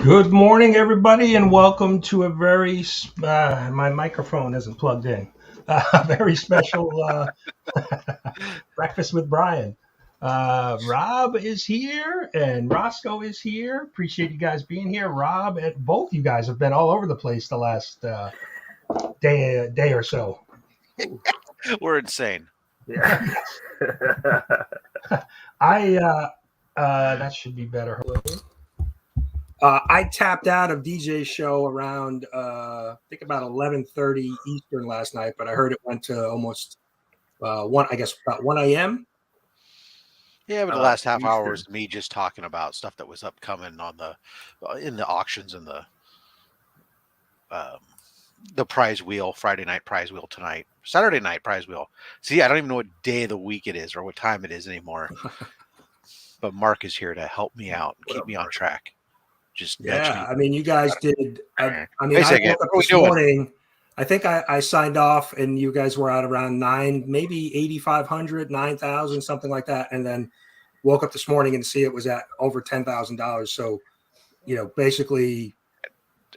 Good morning, everybody, and welcome to a my microphone isn't plugged in. A very special breakfast with Brian. Rob is here and Roscoe is here. Appreciate you guys being here. Rob and both you guys have been all over the place the last day or so. We're insane. Yeah. That should be better. I tapped out of DJ's show around I think about 11:30 Eastern last night, but I heard it went to almost about 1 a.m. Yeah, but the last half hour was me just talking about stuff that was upcoming on in the auctions and the prize wheel, Friday night prize wheel tonight, Saturday night prize wheel. See, I don't even know what day of the week it is or what time it is anymore. But Mark is here to help me out and keep me on track. I mean, you guys did. I woke up this morning. I think I signed off, and you guys were at around maybe 8,500, 9,000, something like that, and then woke up this morning and see it was at over $10,000. So, basically,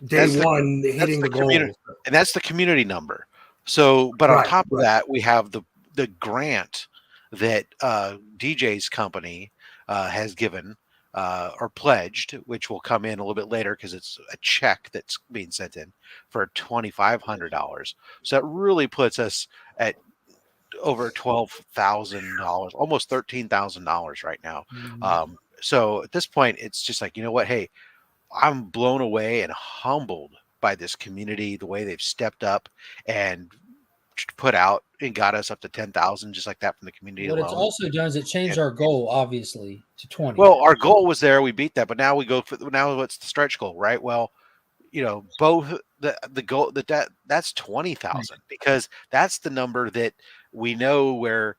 hitting the goal, and that's the community number. So, but on top of that, we have the grant that DJ's company has given. Or pledged, which will come in a little bit later because it's a check that's being sent in for $2,500. So that really puts us at over $12,000, almost $13,000 right now. Mm-hmm. So at this point, it's just like, you know what? Hey, I'm blown away and humbled by this community, the way they've stepped up and put out and got us up to 10,000 just like that from the community. What it's also done is it changed our goal, obviously, to 20. Well, our goal was there, we beat that, but now we go for what's the stretch goal, right? Well, both the goal that's 20,000 because that's the number that we know where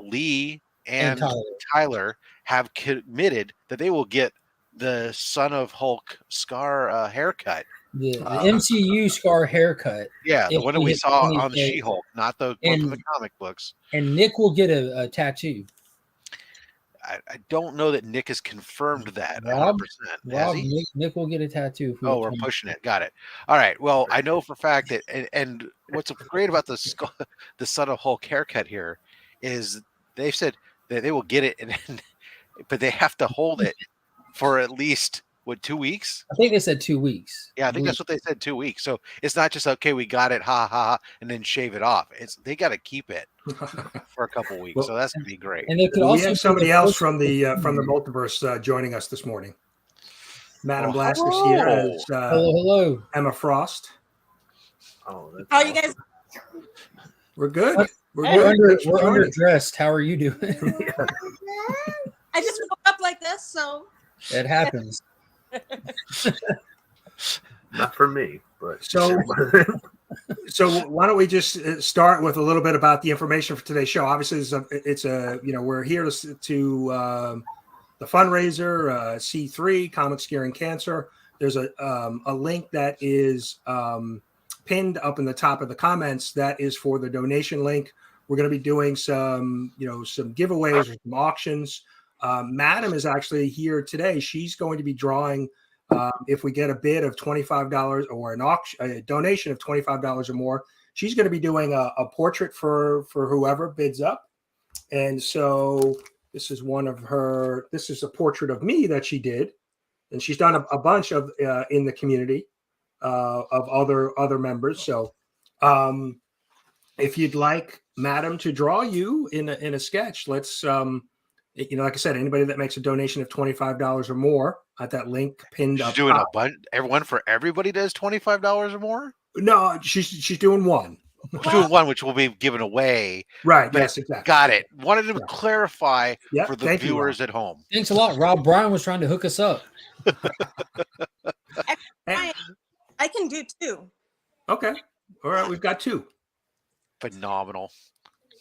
Lee and Tyler have committed that they will get the Son of Hulk Scar haircut. The MCU Scar haircut. Yeah, the one that we saw on the She-Hulk, not the one from the comic books. And Nick will get a tattoo. I don't know that Nick has confirmed that. Rob, Nick will get a tattoo. We're pushing it. Got it. All right. Well, I know for a fact that, and what's great about the Son of Hulk haircut here is they've said that they will get it, but they have to hold it for at least 2 weeks? I think they said 2 weeks. Yeah, I think that's what they said, 2 weeks. So it's not just okay, we got it, ha ha, and then shave it off. They got to keep it for a couple of weeks. Well, so that's gonna be great. And we have somebody else from the multiverse joining us this morning. Madam Blaster's here as hello, Emma Frost. How are you guys? We're good. We're underdressed. How are you doing? I just woke up like this, so it happens. Not for me, but so why don't we just start with a little bit about the information for today's show? Obviously, we're here to the fundraiser C3 Comix Curing Cancer. There's a link that is pinned up in the top of the comments that is for the donation link. We're going to be doing some giveaways or some auctions. Madam is actually here today. She's going to be drawing, if we get a bid of $25 or a donation of $25 or more, she's going to be doing a portrait for whoever bids up. And so this is this is a portrait of me that she did. And she's done a bunch of in the community of other members. So if you'd like Madam to draw you in a sketch, let's like I said, anybody that makes a donation of $25 or more at that link pinned up. Doing a bunch. Everybody does $25 or more. No, she's doing one. She's doing one, which will be given away. Right. Yes. Exactly. Got it. Wanted to clarify for the viewers at home. Thanks a lot, Rob. Brian was trying to hook us up. I can do two. Okay. All right. We've got two. Phenomenal.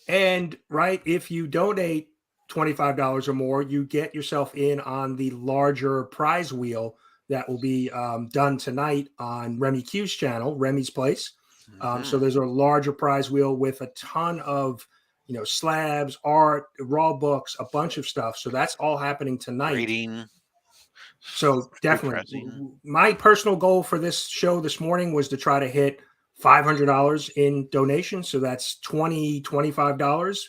And if you donate $25 or more, you get yourself in on the larger prize wheel that will be done tonight on Remy Q's channel, Remy's Place. So there's a larger prize wheel with a ton of slabs, art, raw books, a bunch of stuff. So that's all happening tonight. So definitely, Depressing. my personal goal for this show this morning was to try to hit $500 in donations. So that's $25.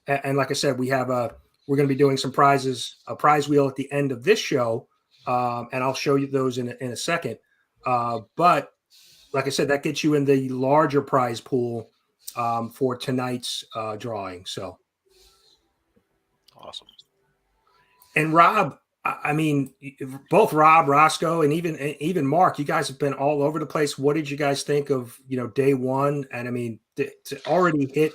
And like I said, we're going to be doing some prizes, a prize wheel at the end of this show. And I'll show you those in a second. But like I said, that gets you in the larger prize pool for tonight's drawing. So Awesome. And Rob, I mean, both Rob, Roscoe, and even Mark, you guys have been all over the place. What did you guys think of day one? And I mean, to already hit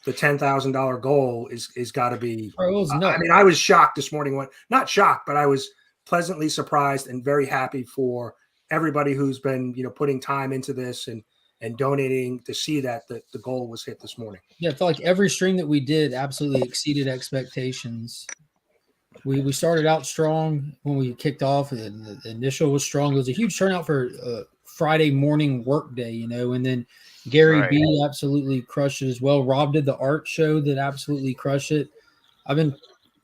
the $10,000 goal is got to be. Bro, it was nuts. I mean, I was shocked this morning. Not shocked, but I was pleasantly surprised and very happy for everybody who's been putting time into this and donating to see that the goal was hit this morning. Yeah, I felt like every stream that we did absolutely exceeded expectations. We started out strong when we kicked off. The initial was strong. It was a huge turnout for Friday morning work day, and then Gary B absolutely crushed it as well. Rob did the art show that absolutely crushed it. I've been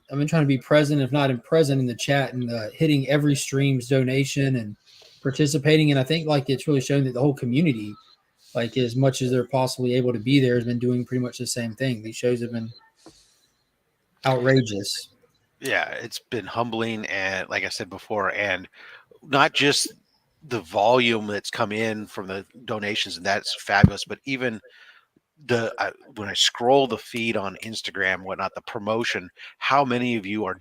trying to be present, if not present in the chat and hitting every stream's donation and participating. And I think it's really shown that the whole community, as much as they're possibly able to be there, has been doing pretty much the same thing. These shows have been outrageous. Yeah, it's been humbling, and like I said before, and not just the volume that's come in from the donations, and that's fabulous, but even when I scroll the feed on Instagram, whatnot, the promotion, how many of you are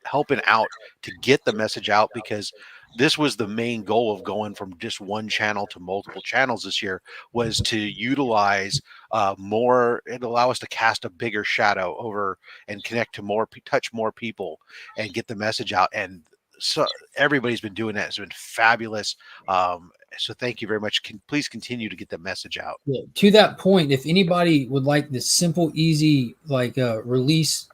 helping out to get the message out, because this was the main goal of going from just one channel to multiple channels this year, was to utilize more and allow us to cast a bigger shadow over and connect to touch more people and get the message out. And so everybody's been doing that. It's been fabulous. So thank you very much. Please continue to get the message out. Yeah, to that point, if anybody would like this simple, easy, release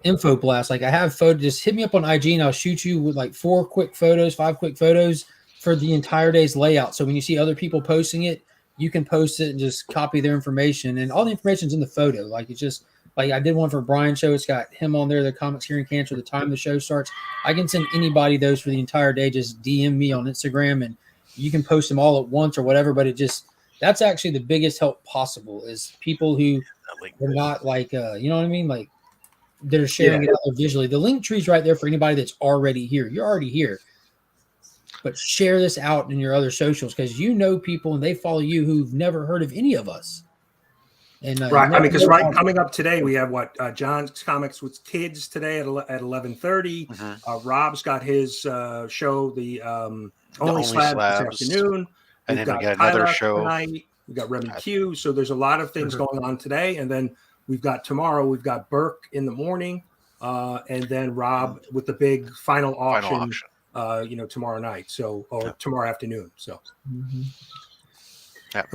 info blast, I have photos, just hit me up on IG and I'll shoot you with 5 quick photos for the entire day's layout. So when you see other people posting it, you can post it and just copy their information, and all the information's in the photo. It's just I did one for Brian's show. It's got him on there, the Comix Curing Cancer, the time the show starts. I can send anybody those for the entire day. Just DM me on Instagram and you can post them all at once or whatever, but that's actually the biggest help possible, is people who are not you know what I mean? They're sharing it out there visually. The link tree's right there for anybody that's already here. You're already here, but share this out in your other socials, because people and they follow you who've never heard of any of us. And right. I mean, because coming up today, we have John's Comics with Kids today at 11:30. Mm-hmm. Rob's got his show, the Only Slabs this afternoon. And then we got another show tonight. We got Remy Q. So there's a lot of things going on today. And then we've got tomorrow, we've got Burke in the morning, and then Rob with the big final auction. Tomorrow night. Tomorrow afternoon. So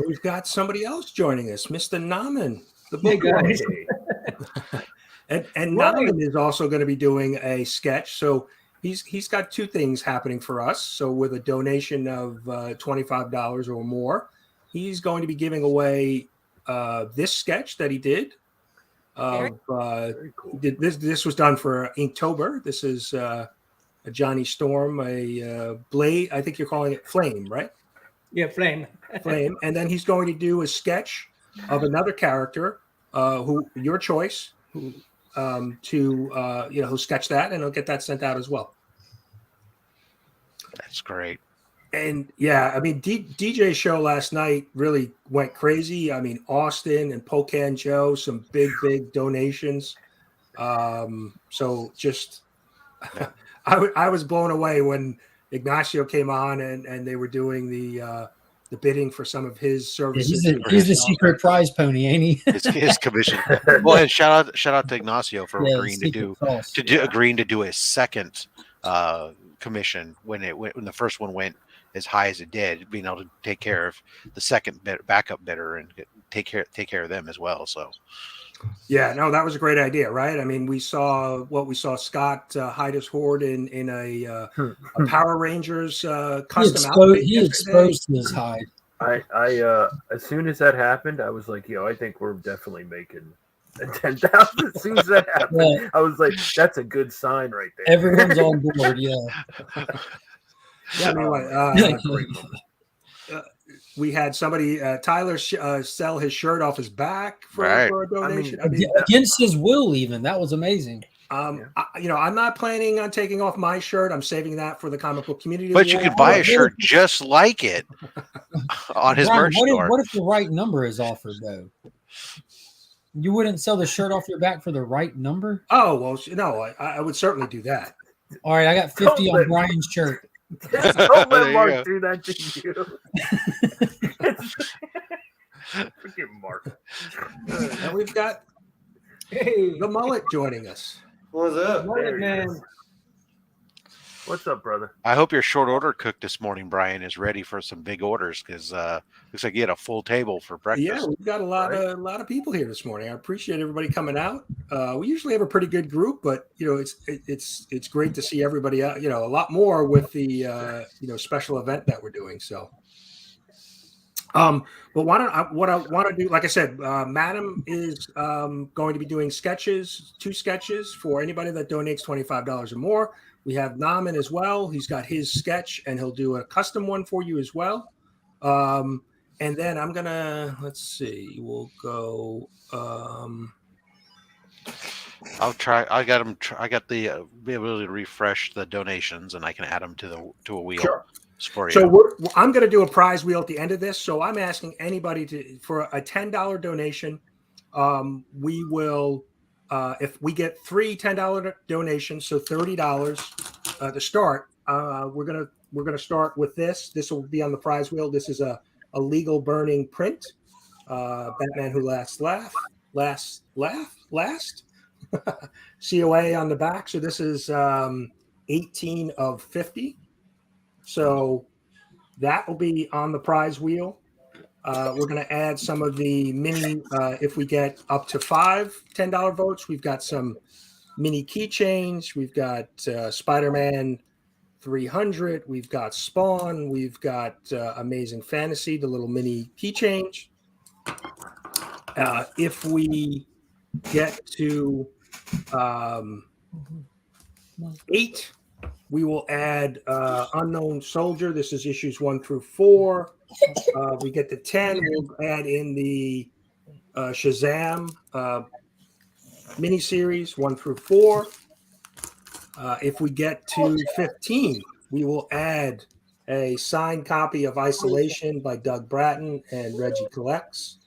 we've got somebody else joining us, Mr. Naman, the book guy. and Naman is also going to be doing a sketch. So he's got two things happening for us. So with a donation of $25 or more, he's going to be giving away this sketch that he did. Very cool. This was done for Inktober. This is a Johnny Storm, a Blade. I think you're calling it Flame, right? Yeah, Flame. Flame. And then he's going to do a sketch of another character, who your choice, who sketch that, and he'll get that sent out as well. That's great. And yeah, I mean, DJ show last night really went crazy. I mean, Austin and Pocan Joe, some big donations. So just, I was blown away when Ignacio came on and they were doing the bidding for some of his services. He's the secret prize pony, ain't he? His commission. Well, and shout out to Ignacio for agreeing to do a second commission when the first one went as high as it did, being able to take care of the second backup bidder and take care of them as well. So yeah, no, that was a great idea, right? I mean, we saw Scott hide his hoard in a Power Rangers custom outfit. He exposed his hide. I as soon as that happened, I was like, I think we're definitely making And 10,000 as soon as that happened. Yeah. I was like, that's a good sign right there. Everyone's on board. Yeah. Yeah, I mean, Great moment. we had somebody, Tyler, sell his shirt off his back for a donation. Against his will, even. That was amazing. I'm not planning on taking off my shirt. I'm saving that for the comic book community. But you could buy a shirt just like it on his Brian, merch store. What if the right number is offered, though? You wouldn't sell the shirt off your back for the right number? Oh, well, no, I would certainly do that. All right, I got 50 on Brian's shirt. Don't let Mark do that to you. Forget Mark. And we've got the mullet joining us. What's up? Mullet man. What's up, brother? I hope your short order cook this morning, Brian, is ready for some big orders because looks like you had a full table for breakfast. Yeah, we've got a lot of people here this morning. I appreciate everybody coming out. We usually have a pretty good group, but it's great to see everybody out. A lot more with the special event that we're doing. So, but what I want to do, like I said, Madam is going to be doing 2 sketches for anybody that donates $25 or more. We have Naman as well. He's got his sketch, and he'll do a custom one for you as well. And then I'm gonna let's see. We'll go. I'll try. I got the ability to refresh the donations, and I can add them to a wheel. Sure. For you. So I'm going to do a prize wheel at the end of this. So I'm asking anybody for a $10 donation. We will. If we get 3 $10 donations, so $30 to start, we're gonna start with this. This will be on the prize wheel. This is a legal burning print. Batman Who Last COA on the back. So this is 18 of 50. So that will be on the prize wheel. We're going to add some of the mini, if we get up to 5 $10 votes, we've got some mini keychains. We've got Spider-Man 300. We've got Spawn. We've got Amazing Fantasy, the little mini keychains. If we get to 8, we will add Unknown Soldier. This is issues 1 through 4. We get to 10. We'll add in the Shazam miniseries 1 through 4. If we get to 15, we will add a signed copy of Isolation by Doug Bratton and Reggie Collects,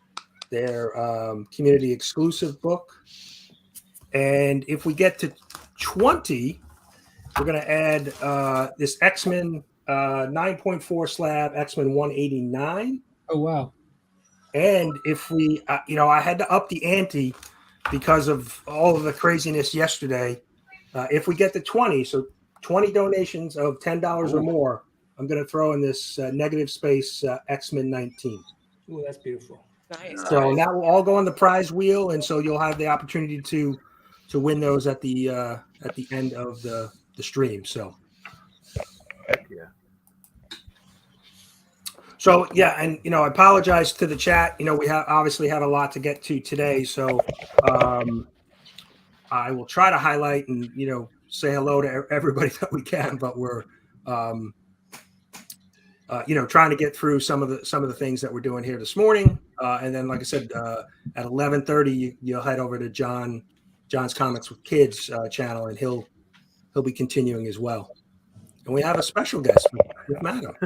their community exclusive book. And if we get to 20, we're going to add this X-Men 9.4 slab, X-Men 189. Oh, wow. And if we, I had to up the ante because of all of the craziness yesterday. If we get to 20, so 20 donations of $10 or more, I'm going to throw in this negative space X-Men 19. Oh, that's beautiful. Nice. So that will all go on the prize wheel, and so you'll have the opportunity to win those at the end of the stream. So Yeah. So yeah, and I apologize to the chat. We obviously have a lot to get to today, so I will try to highlight and say hello to everybody that we can. But we're trying to get through some of the things that we're doing here this morning, and then like I said, at 11:30 you'll head over to John's Comics with Kids channel, and he'll be continuing as well. And we have a special guest with Madam.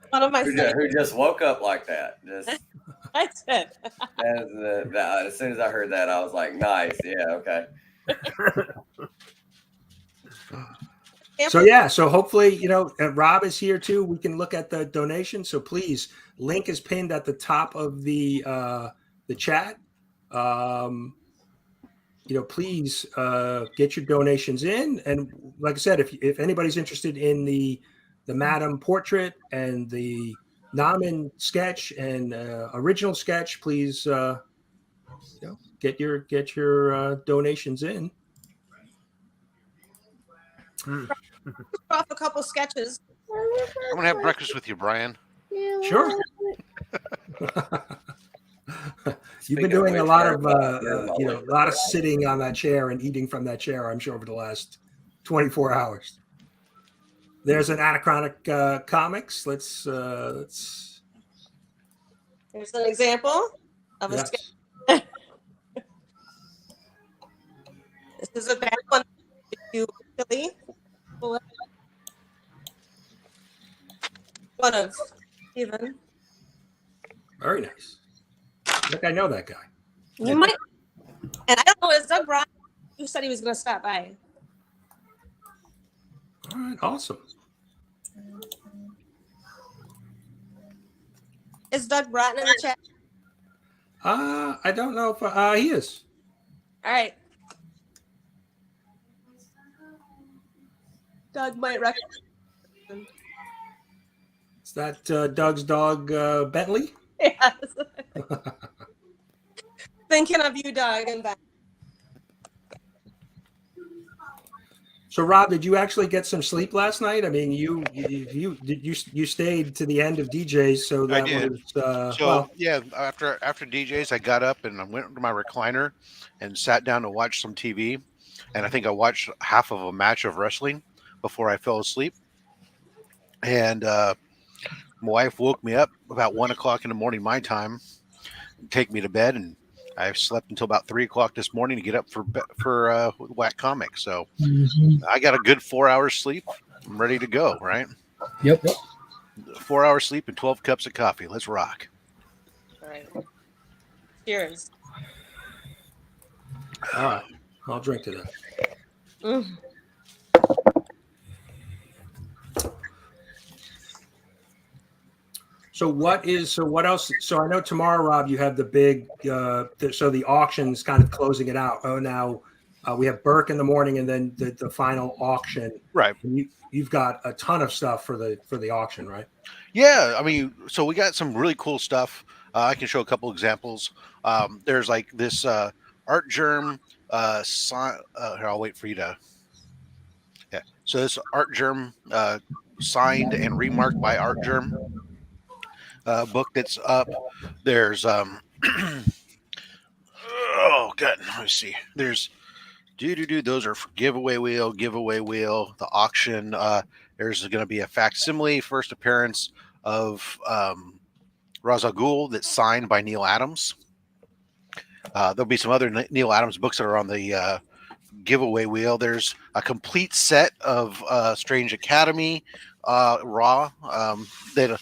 One of my Who just woke up like that. That's it. As soon as I heard that, I was like, nice. Yeah, okay. So hopefully, Rob is here too. We can look at the donation. So please, link is pinned at the top of the chat. Please get your donations in. And like I said, if anybody's interested in the Madam portrait and the Naman sketch and original sketch, please get your donations in. Off a couple sketches. I'm gonna have breakfast with you, Brian. Sure. You've been Speaking of doing a which, lot Eric, of, you're on my you know, list a lot of there. sitting on that chair and eating from that chair, I'm sure, over the last 24 hours. There's an anachronic comics. Let's Here's an example of a sketch. yes. This is a bad one. You actually one of Stephen. Very nice. I think I know that guy. You might, and I don't know. Is Doug Brown? Who said he was going to stop by? All right, awesome. Is Doug Broughton in the chat? I don't know if he is. All right. Doug might recognize. Is that Doug's dog Bentley? Yes. Thinking of you, Doug, and Ben. So, Rob, did you actually get some sleep last night? I mean, you stayed to the end of DJs, so that I did. was Yeah, after DJs, I got up and I went to my recliner and sat down to watch some TV, and I think I watched half of a match of wrestling before I fell asleep. And my wife woke me up about 1 o'clock in the morning, my time, take me to bed, and I slept until about 3 o'clock this morning to get up for Whack Comics. So I got a good 4 hours sleep. I'm ready to go. Right. Yep. 4 hours sleep and 12 cups of coffee. Let's rock. All right. Cheers. all right. I'll drink to that. Mm. So what else? So I know tomorrow, Rob, you have the big, so the auction's kind of closing it out. Oh, now we have Burke in the morning and then the final auction. Right. And you've got a ton of stuff for the auction, right? Yeah. I mean, so we got some really cool stuff. I can show a couple examples. There's like this Art Germ here, I'll wait for you to. Yeah. So this Art Germ signed and remarked by Art Germ. Book that's up. There's oh god, let me see. There's those are for giveaway wheel, the auction. There's going to be a facsimile first appearance of Ra's al Ghul that's signed by Neil Adams. There'll be some other Neil Adams books that are on the giveaway wheel. There's a complete set of Strange Academy Raw that.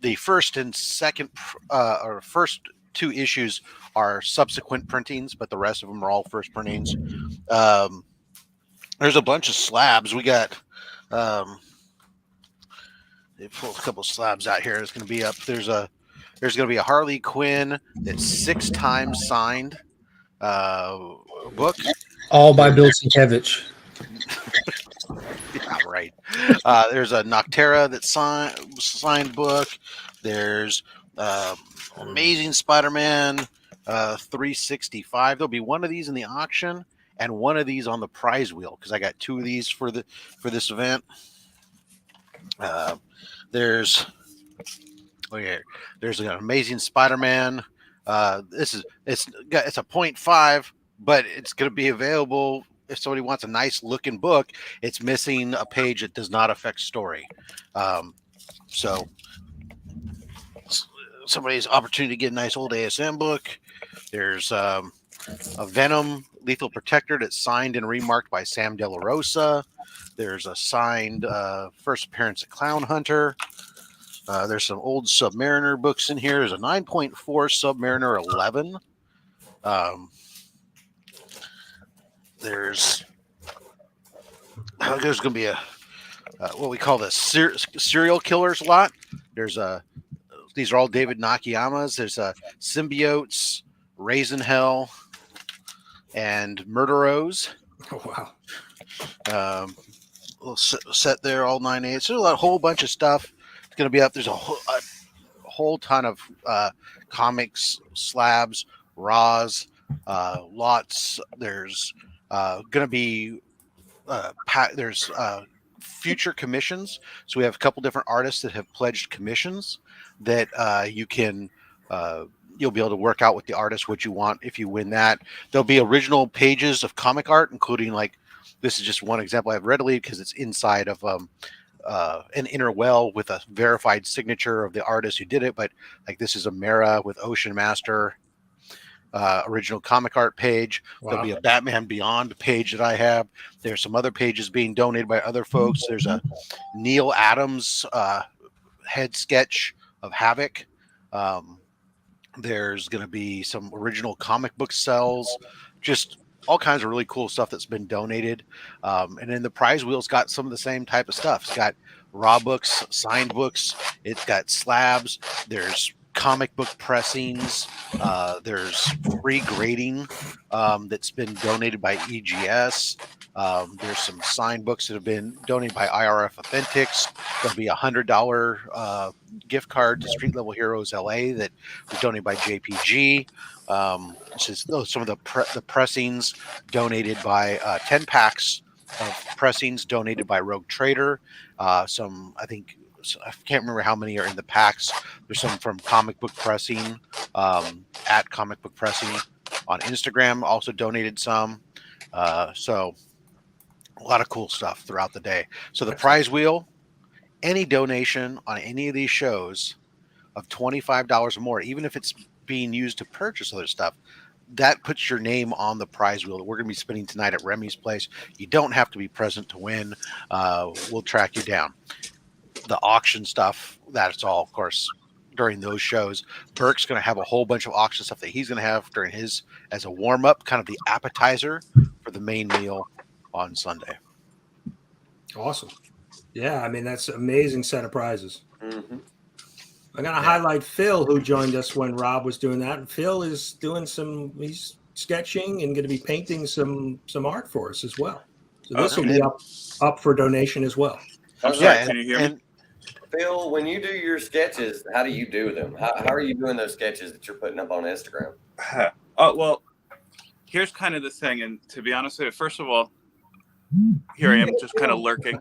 The first and second, or first two issues are subsequent printings, but the rest of them are all first printings. There's a bunch of slabs. We got, they pulled a couple of slabs out here. It's going to be up. There's going to be a Harley Quinn that's 6 times signed book. All by Bill Sienkiewicz. Yeah, right. There's a Noctera that's signed book. There's Amazing Spider-Man 365. There'll be one of these in the auction and one of these on the prize wheel because I got 2 of these for this event. There's an Amazing Spider-Man. It's a 0.5, but it's going to be available. If somebody wants a nice looking book, it's missing a page that does not affect story. So somebody's opportunity to get a nice old ASM book. There's a Venom Lethal Protector that's signed and remarked by Sam De La Rosa. There's a signed first appearance of Clown Hunter. There's some old Submariner books in here. There's a 9.4 Submariner 11. There's going to be a what we call the serial killers lot. There's these are all David Nakayama's. There's Symbiotes, Raisin Hell, and Murderos. Oh wow! Little set there, all 9/8. There's a whole bunch of stuff. It's going to be up. There's a whole ton of comics, slabs, raws, lots. There's going to be there's future commissions. So we have a couple different artists that have pledged commissions that you can You'll be able to work out with the artist what you want if you win that. There'll be original pages of comic art, including like this is just one example I have readily because it's inside of an inner well with a verified signature of the artist who did it. But like this is a Mara with Ocean Master original comic art page. Wow. There'll be a Batman Beyond page that I have. There's some other pages being donated by other folks. There's a Neil Adams head sketch of Havoc. There's going to be some original comic book cells, just all kinds of really cool stuff that's been donated. And then the prize wheel's got some of the same type of stuff. It's got raw books, signed books. It's got slabs. There's comic book pressings. There's free grading that's been donated by EGS. There's some signed books that have been donated by IRF Authentics. There'll be $100 gift card to Street Level Heroes LA that was donated by JPG. This is some of the pressings donated by 10 packs of pressings donated by Rogue Trader. Some, I think, I can't remember how many are in the packs. There's some from Comic Book Pressing at Comic Book Pressing on Instagram. Also donated some. So a lot of cool stuff throughout the day. So the prize wheel, any donation on any of these shows of $25 or more, even if it's being used to purchase other stuff, that puts your name on the prize wheel that we're going to be spinning tonight at Remy's place. You don't have to be present to win. We'll track you down. The auction stuff, that's all, of course, during those shows. Burke's going to have a whole bunch of auction stuff that he's going to have during his as a warm-up, kind of the appetizer for the main meal on Sunday. Awesome. Yeah, I mean, that's an amazing set of prizes. Mm-hmm. I'm going to highlight Phil, who joined us when Rob was doing that. And Phil is doing he's sketching and going to be painting some art for us as well. So this will be up for donation as well. Can you hear me? Phil, when you do your sketches, how do you do them? How are you doing those sketches that you're putting up on Instagram? Well, here's kind of the thing. And to be honest with you, first of all, here I am just kind of lurking.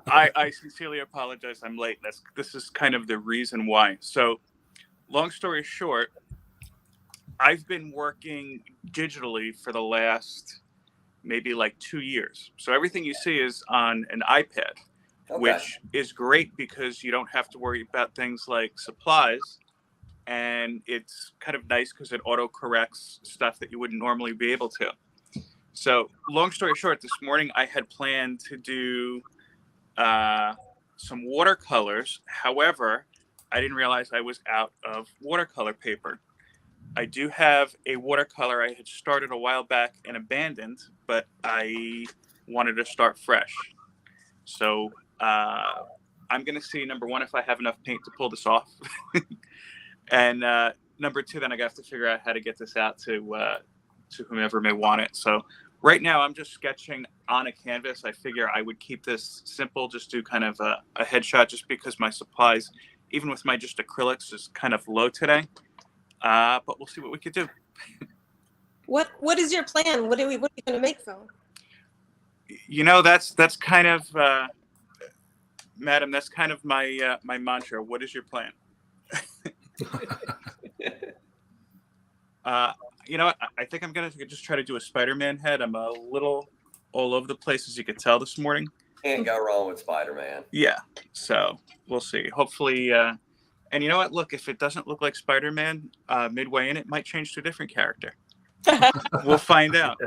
I sincerely apologize. I'm late. This is kind of the reason why. So long story short, I've been working digitally for the last maybe like 2 years. So everything you see is on an iPad, which is great because you don't have to worry about things like supplies. And it's kind of nice because it auto corrects stuff that you wouldn't normally be able to. So long story short, this morning I had planned to do some watercolors. However, I didn't realize I was out of watercolor paper. I do have a watercolor I had started a while back and abandoned, but I wanted to start fresh. So I'm going to see, number one, if I have enough paint to pull this off. And number two, then I have to figure out how to get this out to whomever may want it. So right now I'm just sketching on a canvas. I figure I would keep this simple, just do kind of a headshot, just because my supplies, even with my just acrylics, is kind of low today. But we'll see what we could do. What is your plan? What are you going to make, Phil? You know, that's kind of, Madam, that's kind of my my mantra. What is your plan? You know what? I think I'm going to just try to do a Spider-Man head. I'm a little all over the place, as you could tell this morning. Can't go wrong with Spider-Man. Yeah. So we'll see. Hopefully. And you know what? Look, if it doesn't look like Spider-Man midway in, it might change to a different character. We'll find out.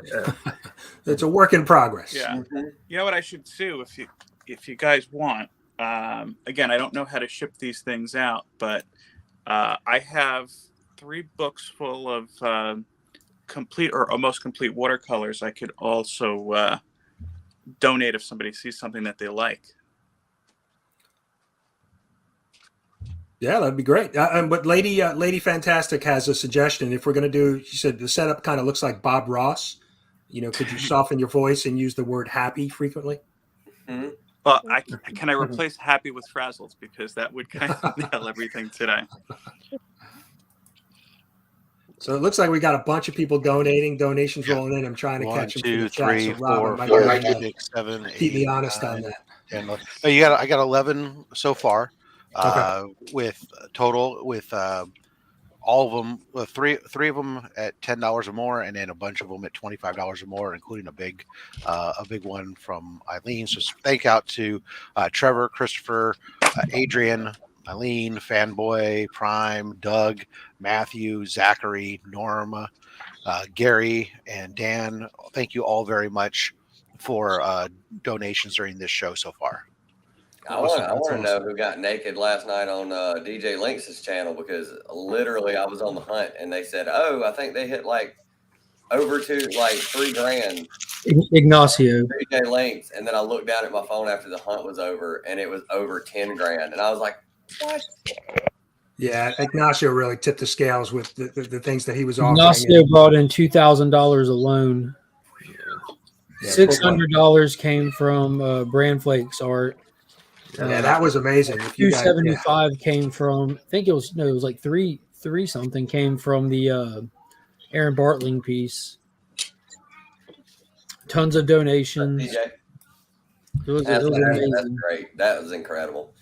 It's a work in progress. Yeah. Mm-hmm. You know what I should do if you guys want? Again, I don't know how to ship these things out, but I have 3 books full of complete or almost complete watercolors. I could also donate if somebody sees something that they like. Yeah, that'd be great. But Lady Fantastic has a suggestion. If we're going to do, she said the setup kind of looks like Bob Ross. You know, could you soften your voice and use the word happy frequently? Mm-hmm. Well, can I replace happy with frazzled, because that would kind of nail everything today. So it looks like we got a bunch of people donations rolling in. I'm trying to 1, catch them. 2, 3, 4, 5, 6, 7, 8, keep me honest 9, on that. 10, 11. I got 11 so far. Okay. With total with all of them, three of them at $10 or more, and then a bunch of them at $25 or more, including a big one from Eileen. So thank out to Trevor, Christopher, Adrian, Eileen, Fanboy, Prime, Doug, Matthew, Zachary, Norma, Gary, and Dan. Thank you all very much for donations during this show so far. I want to know who got naked last night on DJ Lynx's channel, because literally I was on the hunt and they said, "Oh, I think they hit like over $3,000." Ignacio. DJ Lynx, and then I looked down at my phone after the hunt was over, and it was over $10,000, and I was like, "What?" Yeah, Ignacio really tipped the scales with the things that he was offering. Ignacio brought in $2,000 alone. Yeah, $600 came from Brand Flakes art. Yeah, that was amazing. If you guys, 275 came from, I think it was like three something came from the Aaron Bartling piece. Tons of donations. DJ, It was amazing. that's great. That was incredible.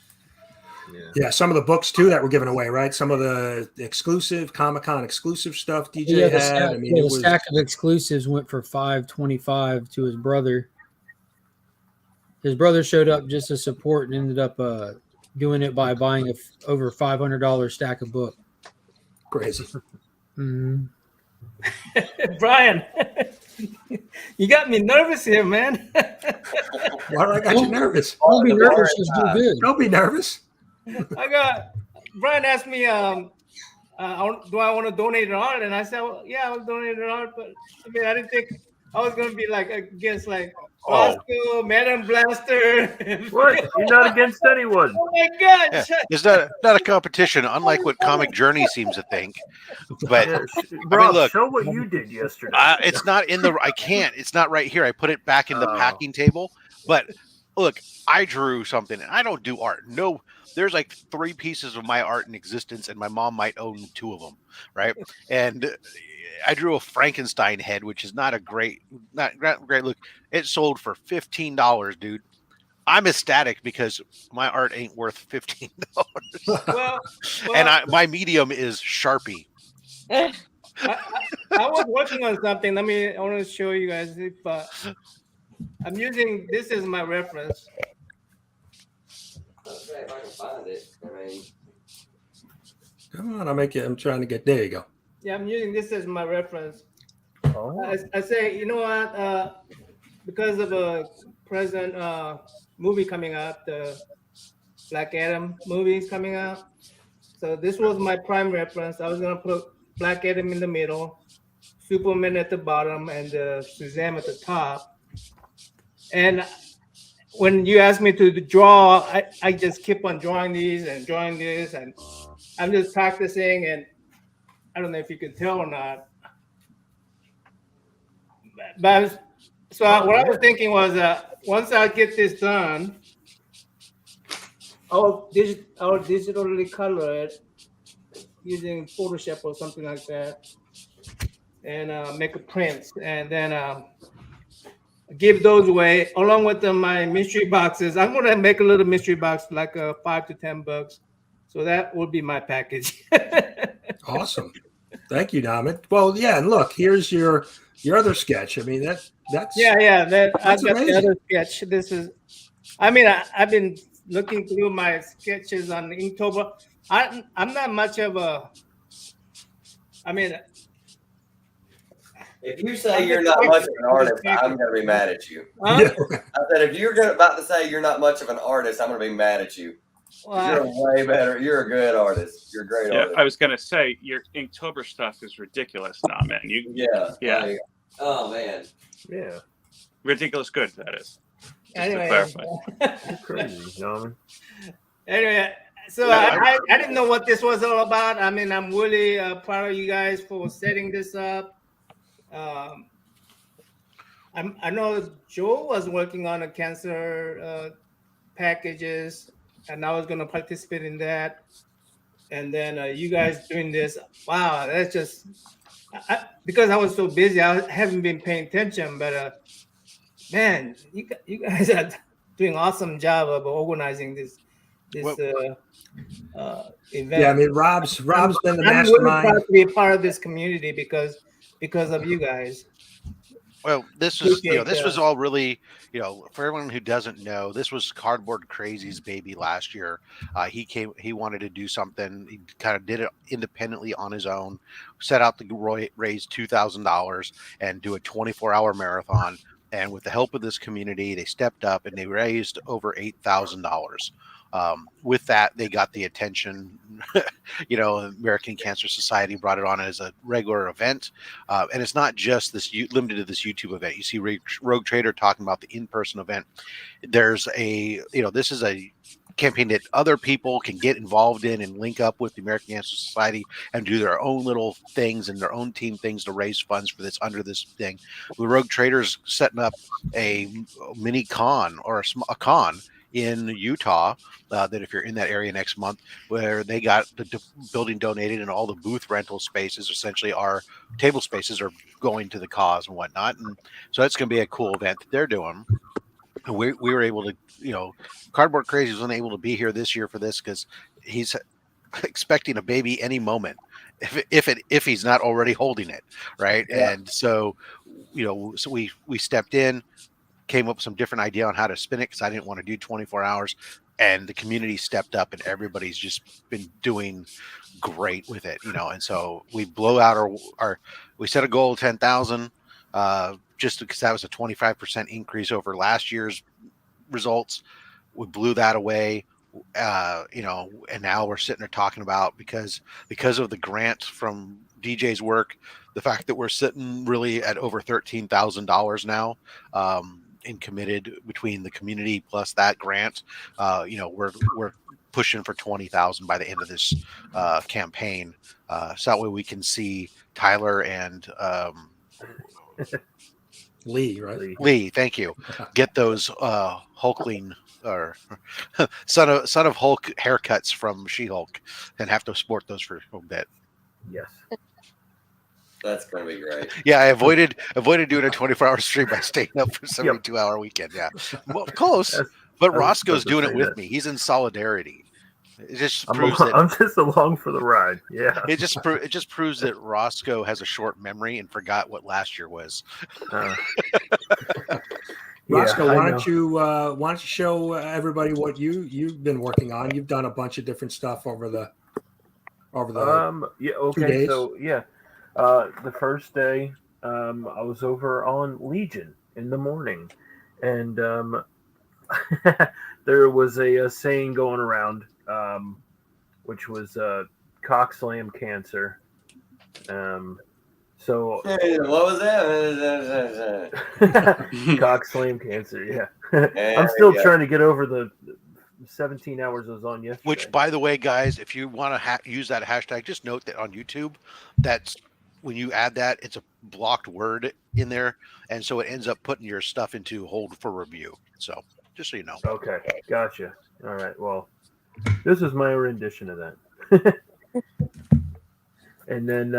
Yeah, some of the books too that were given away, right? Some of the exclusive Comic-Con exclusive stuff DJ had. The stack of exclusives went for $525 to his brother. His brother showed up just to support and ended up doing it by buying over $500 stack of book. Crazy. Mm-hmm. Brian, you got me nervous here, man. Why do I got you nervous? Don't be nervous. Just do good. Don't be nervous. Brian asked me, do I want to donate an art? And I said, well, yeah, I'll donate an art. But I mean, I didn't think I was going to be like against like Roscoe, Madam Blaster. What? You're not against anyone. Oh my God! Yeah. It's not a competition, unlike what Comic Journey seems to think. But Rob, look, show what you did yesterday. it's not in the. I can't. It's not right here. I put it back in the packing table. But look, I drew something, and I don't do art. No, there's like 3 pieces of my art in existence, and my mom might own 2 of them, right? And I drew a Frankenstein head, which is not great look. It sold for $15, dude. I'm ecstatic because my art ain't worth $15. Well, and my medium is Sharpie. I was working on something. I want to show you guys. If I'm using this as my reference. Okay, if I can find it. I mean, Come on, I'm trying to get. There you go. Yeah, I'm using this as my reference. Oh. I say, you know what? Because of a present movie coming out, the Black Adam movie is coming out. So this was my prime reference. I was gonna put Black Adam in the middle, Superman at the bottom, and Shazam at the top. And when you asked me to draw, I just keep on drawing these and drawing this, and I'm just practicing. And I don't know if you can tell or not. But what I was thinking was once I get this done, I'll digitally color it using Photoshop or something like that, and make a print, and then give those away along with my mystery boxes. I'm gonna make a little mystery box, like $5 to $10. So that will be my package. Awesome. Thank you, Dominic. Well, yeah, and look, here's your other sketch. I mean, that's yeah. I've got amazing. the other sketch. This is, I've been looking through my sketches on Inktober. I'm not much of a. if you say you're not much of an artist, I'm going to be mad at you. Huh? Yeah. I said, if you're about to say you're not much of an artist, I'm going to be mad at you. You're way better. You're a good artist. You're a great artist. I was gonna say your Inktober stuff is ridiculous now, man. Yeah. Yeah. Oh man. Yeah. Ridiculous good, that is. Just to Anyway, clarify. You're crazy, Norman. anyway, so I didn't know what this was all about. I'm really proud of you guys for setting this up. I know Joe was working on a cancer packages, and I was going to participate in that. And then you guys doing this. Wow, that's just because I was so busy, I haven't been paying attention. But man, you guys are doing an awesome job of organizing this. event. Yeah, I mean, Rob's been the I'm really mastermind. proud to be a part of this community because of you guys. Well, this was this was all really, for everyone who doesn't know, this was Cardboard Crazies' baby last year. He wanted to do something. He kind of did it independently on his own, set out to raise $2,000 and do a 24-hour marathon. And with the help of this community, they stepped up and they raised over $8,000. With that, they got the attention. American Cancer Society brought it on as a regular event, and it's not just limited to this YouTube event. You see Rogue Trader talking about the in-person event. There's this is a campaign that other people can get involved in and link up with the American Cancer Society and do their own little things and their own team things to raise funds for this under this thing. The Rogue Traders setting up a mini con or a con in Utah that if you're in that area next month, where they got the building donated and all the booth rental spaces, essentially our table spaces, are going to the cause and whatnot. And so it's going to be a cool event that they're doing. And we were able to, Cardboard Crazy wasn't able to be here this year for this because he's expecting a baby any moment if he's not already holding it, right? Yeah. And so, so we stepped in, came up with some different idea on how to spin it because I didn't want to do 24 hours, and the community stepped up and everybody's just been doing great with it, and so we blow out we set a goal of 10,000 just because that was a 25% increase over last year's results. We blew that away, and now we're sitting there talking about because of the grant from DJ's work, the fact that we're sitting really at over $13,000 now, and committed between the community plus that grant. We're pushing for 20,000 by the end of this campaign, so that way we can see Tyler and Lee, right? Lee, thank you. Get those Hulkling or son of Hulk haircuts from She-Hulk, and have to sport those for a bit. Yes. That's gonna be great. Yeah, I avoided doing a 24-hour stream by staying up for 72-hour weekend. Yeah, well, close. But Roscoe's doing it with me. He's in solidarity. It just proves that I'm just along for the ride. Yeah. It just proves that Roscoe has a short memory and forgot what last year was. Roscoe, why don't you show everybody what you've been working on? You've done a bunch of different stuff over the 2 days. So the first day I was over on Legion in the morning, and there was a saying going around, which was cock slam cancer. So hey, what was that? Cock slam cancer. Yeah. I'm still trying to get over the 17 hours I was on yesterday. Which, by the way, guys, if you want to use that hashtag, just note that on YouTube, that's when you add that, it's a blocked word in there, and so it ends up putting your stuff into hold for review. So just so you know. Okay, gotcha. All right. Well, this is my rendition of that. And then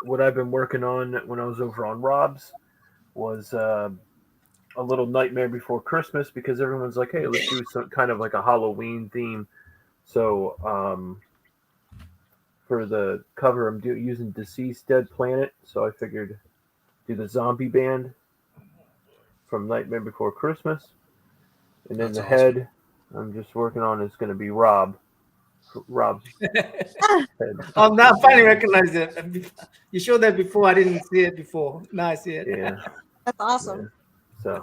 what I've been working on when I was over on Rob's was a little Nightmare Before Christmas, because everyone's like, hey, let's do some kind of like a Halloween theme. So for the cover, I'm using Deceased Dead Planet. So I figured do the zombie band from Nightmare Before Christmas. And then the head I'm just working on is going to be Rob's head. Oh, now I finally recognize it. You showed that before. I didn't see it before. Now I see it. Yeah. That's awesome. Yeah.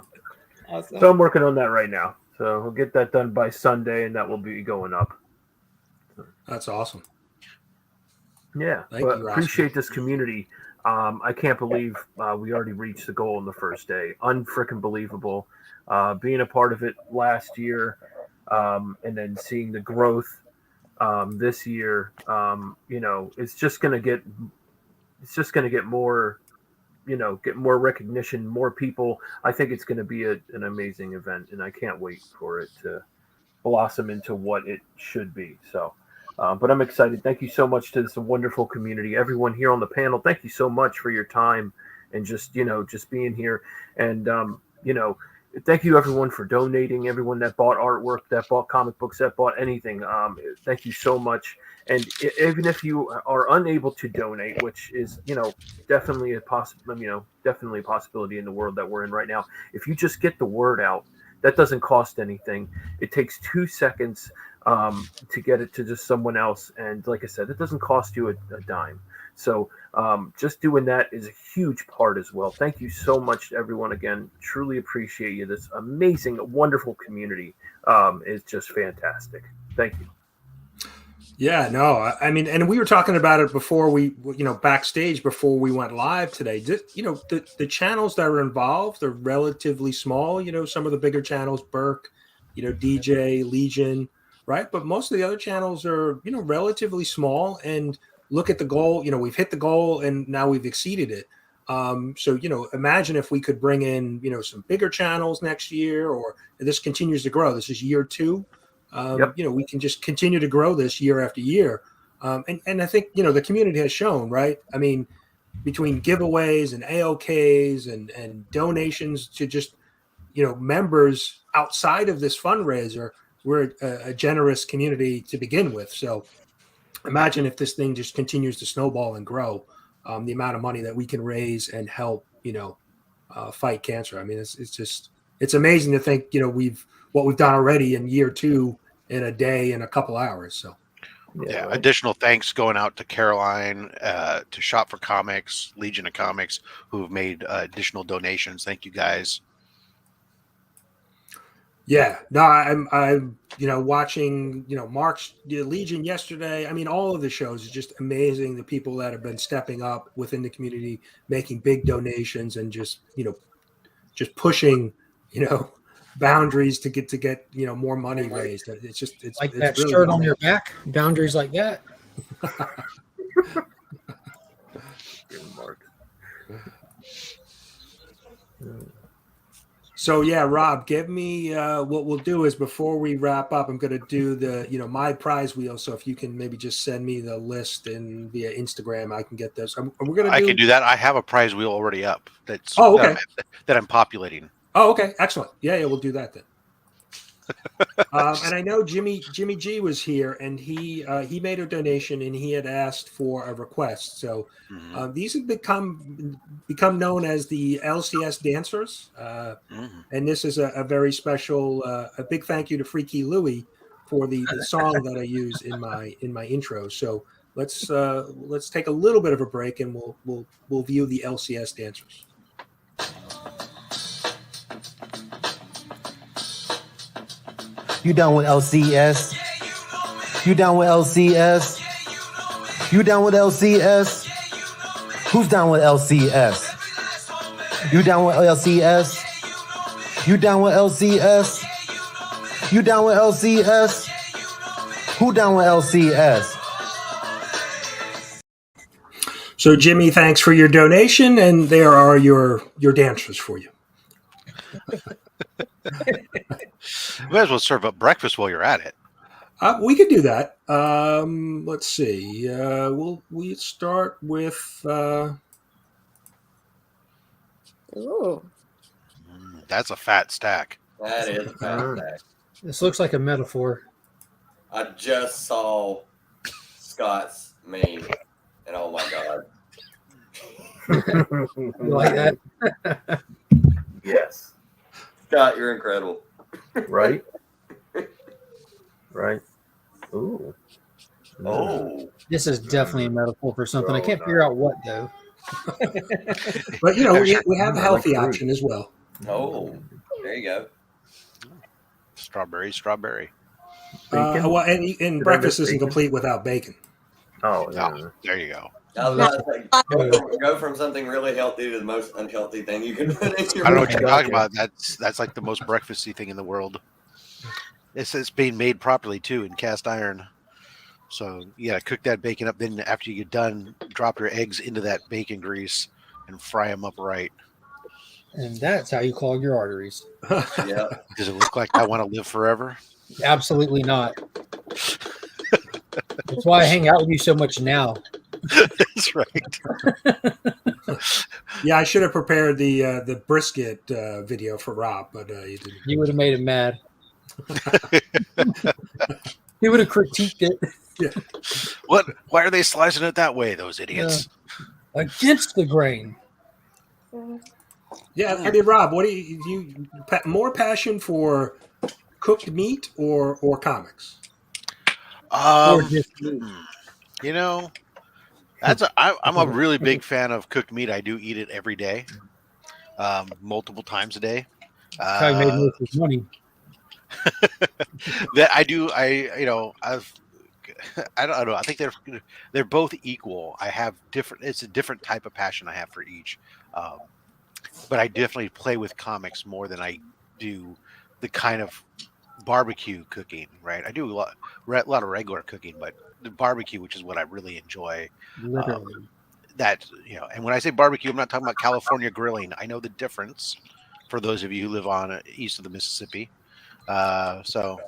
Awesome. So I'm working on that right now. So we'll get that done by Sunday, and that will be going up. That's awesome. Yeah. Thank you, appreciate this community. I can't believe we already reached the goal on the first day. Unfreaking believable. Being a part of it last year, and then seeing the growth this year, it's just going to get more, get more recognition, more people. I think it's going to be an amazing event, and I can't wait for it to blossom into what it should be. So, but I'm excited. Thank you so much to this wonderful community, everyone here on the panel. Thank you so much for your time and just being here. And, thank you everyone for donating. Everyone that bought artwork, that bought comic books, that bought anything. Thank you so much. And even if you are unable to donate, which is definitely a definitely a possibility in the world that we're in right now. If you just get the word out, that doesn't cost anything. It takes 2 seconds to get it to just someone else, and like I said, it doesn't cost you a dime. So just doing that is a huge part as well. Thank you so much to everyone again. Truly appreciate you. This amazing, wonderful community is just fantastic. Thank you. Yeah, no, I mean, and we were talking about it before we, backstage before we went live today. The channels that are involved are relatively small. Some of the bigger channels, Burke, DJ, Legion, right? But most of the other channels are, relatively small. And look at the goal. We've hit the goal and now we've exceeded it. So, imagine if we could bring in, some bigger channels next year, or this continues to grow. This is year 2. We can just continue to grow this year after year. And I think, the community has shown, right? I mean, between giveaways and AOKs and donations to just, members outside of this fundraiser, we're a generous community to begin with. So imagine if this thing just continues to snowball and grow, the amount of money that we can raise and help, fight cancer. I mean, it's amazing to think, what we've done already in year 2 in a day and a couple hours. So, yeah. Right. Additional thanks going out to Caroline, to Shop for Comics, Legion of Comics, who've made additional donations. Thank you guys. Yeah, no, I'm watching, Mark's Legion yesterday. I mean, all of the shows is just amazing. The people that have been stepping up within the community, making big donations and just just pushing, boundaries to get more money raised. It's like it's that really shirt on your back, boundaries like that. So yeah, Rob, give me what we'll do is before we wrap up, I'm going to do the my prize wheel. So if you can maybe just send me the list and via Instagram, I can get those. I can do that. I have a prize wheel already up. That's okay. that I'm populating. Oh, okay, excellent. Yeah, we'll do that then. And I know Jimmy G was here, and he made a donation, and he had asked for a request. So these have become known as the LCS dancers, and this is a very special, a big thank you to Freaky Louie for the song that I use in my intro. So let's take a little bit of a break, and we'll view the LCS dancers. You down with LCS? You down with LCS? You down with LCS? Who's down with LCS? You down with LCS? You down with LCS? You down with LCS? Who down with LCS? So Jimmy, thanks for your donation, and there are your dancers for you. Might as well serve up breakfast while you're at it. We could do that. Let's see. We start with. Ooh. That's a fat stack. That is a fat stack. This looks like a metaphor. I just saw Scott's meme, and oh my god! You like that? Yes. Scott, you're incredible. Right? Right. Ooh. Oh. This is definitely a metaphor for something. I can't figure out what though. But we have a healthy option as well. Oh, there you go. Strawberry. Well, and breakfast isn't complete without bacon. Oh, no. There you go. I was about to say, go from something really healthy to the most unhealthy thing you can put in your. I don't know what you're talking about. That's like the most breakfasty thing in the world. It's being made properly too in cast iron. So you gotta cook that bacon up. Then after you get done, drop your eggs into that bacon grease and fry them up right. And that's how you clog your arteries. Yeah. Does it look like I want to live forever? Absolutely not. That's why I hang out with you so much now. That's right. Yeah, I should have prepared the brisket video for Rob, but you didn't. You would have made him mad. He would have critiqued it. Yeah. What? Why are they slicing it that way? Those idiots. Against the grain. Yeah, I mean, Rob, what do you more passion for cooked meat or comics? Or just meat. You know, I'm a really big fan of cooked meat. I do eat it every day, multiple times a day. That's how you made most of his money. That I do. I don't know. I think they're both equal. I have different. It's a different type of passion I have for each. But I definitely play with comics more than I do the kind of barbecue cooking. Right. I do a lot of regular cooking, but the barbecue, which is what I really enjoy. Literally. That, and when I say barbecue, I'm not talking about California grilling. I know the difference for those of you who live on east of the Mississippi. So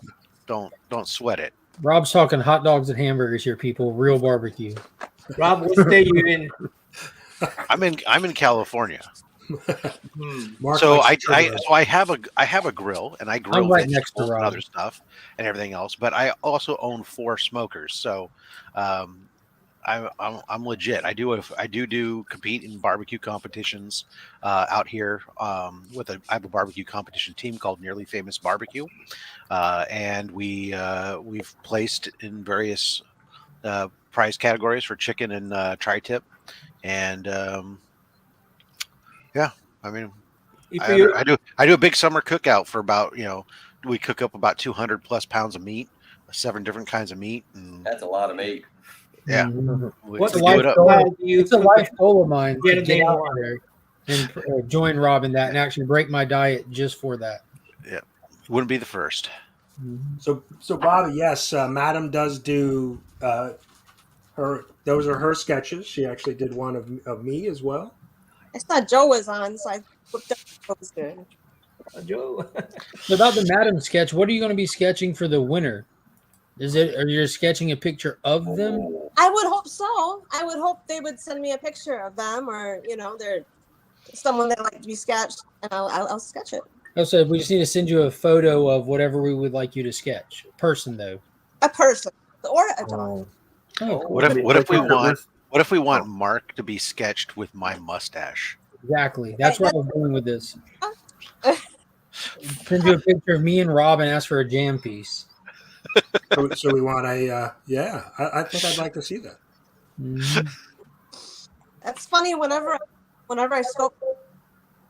don't sweat it. Rob's talking hot dogs and hamburgers here, people. Real barbecue. Rob, what state you in? I'm in California. Mark So likes I to have a grill, and I grill I'm right next to vegetables and Rob. other stuff and everything else. But I also own 4 smokers, so I'm legit. I do compete in barbecue competitions out here. I have a barbecue competition team called Nearly Famous Barbecue, and we've placed in various prize categories for chicken and tri-tip, and yeah, I mean, I do a big summer cookout for about we cook up about 200 plus pounds of meat, 7 different kinds of meat, and That's a lot of meat. yeah, What's we the do it up. It's a life goal of mine Get to a get day out more. there and join Rob in that and actually break my diet just for that. Yeah, wouldn't be the first. So Bobby, yes, Madam does do her. Those are her sketches. She actually did one of me as well. I saw Joe was on, so I looked up what was good. Joe. So about the Madam sketch, what are you going to be sketching for the winner? Are you sketching a picture of them? I would hope so. I would hope they would send me a picture of them, or they're someone that like to be sketched, and I'll sketch it. Oh, so we just need to send you a photo of whatever we would like you to sketch. Person, though. A person or a dog. Oh, cool. What if we want Mark to be sketched with my mustache? Exactly. That's what I'm doing with this. Send you a picture of me and Rob and ask for a jam piece. So we want I think I'd like to see that. Mm-hmm. That's funny. Whenever I spoke,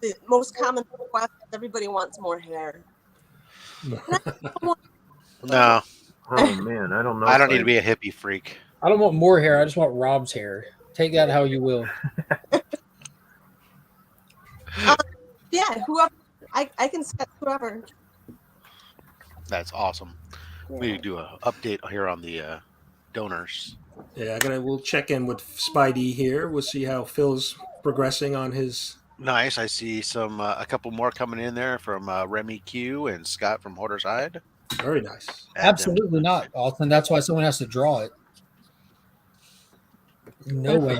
the most common request, everybody wants more hair. No. Oh man, I don't know. I don't need to be a hippie freak. I don't want more hair. I just want Rob's hair. Take that how you will. Yeah, whoever. I can sketch whoever. That's awesome. We do an update here on the donors. Yeah, we'll check in with Spidey here. We'll see how Phil's progressing on his. Nice. I see a couple more coming in there from Remy Q and Scott from Hoarder's Hide. Very nice. Absolutely not, Alton. That's why someone has to draw it. No way.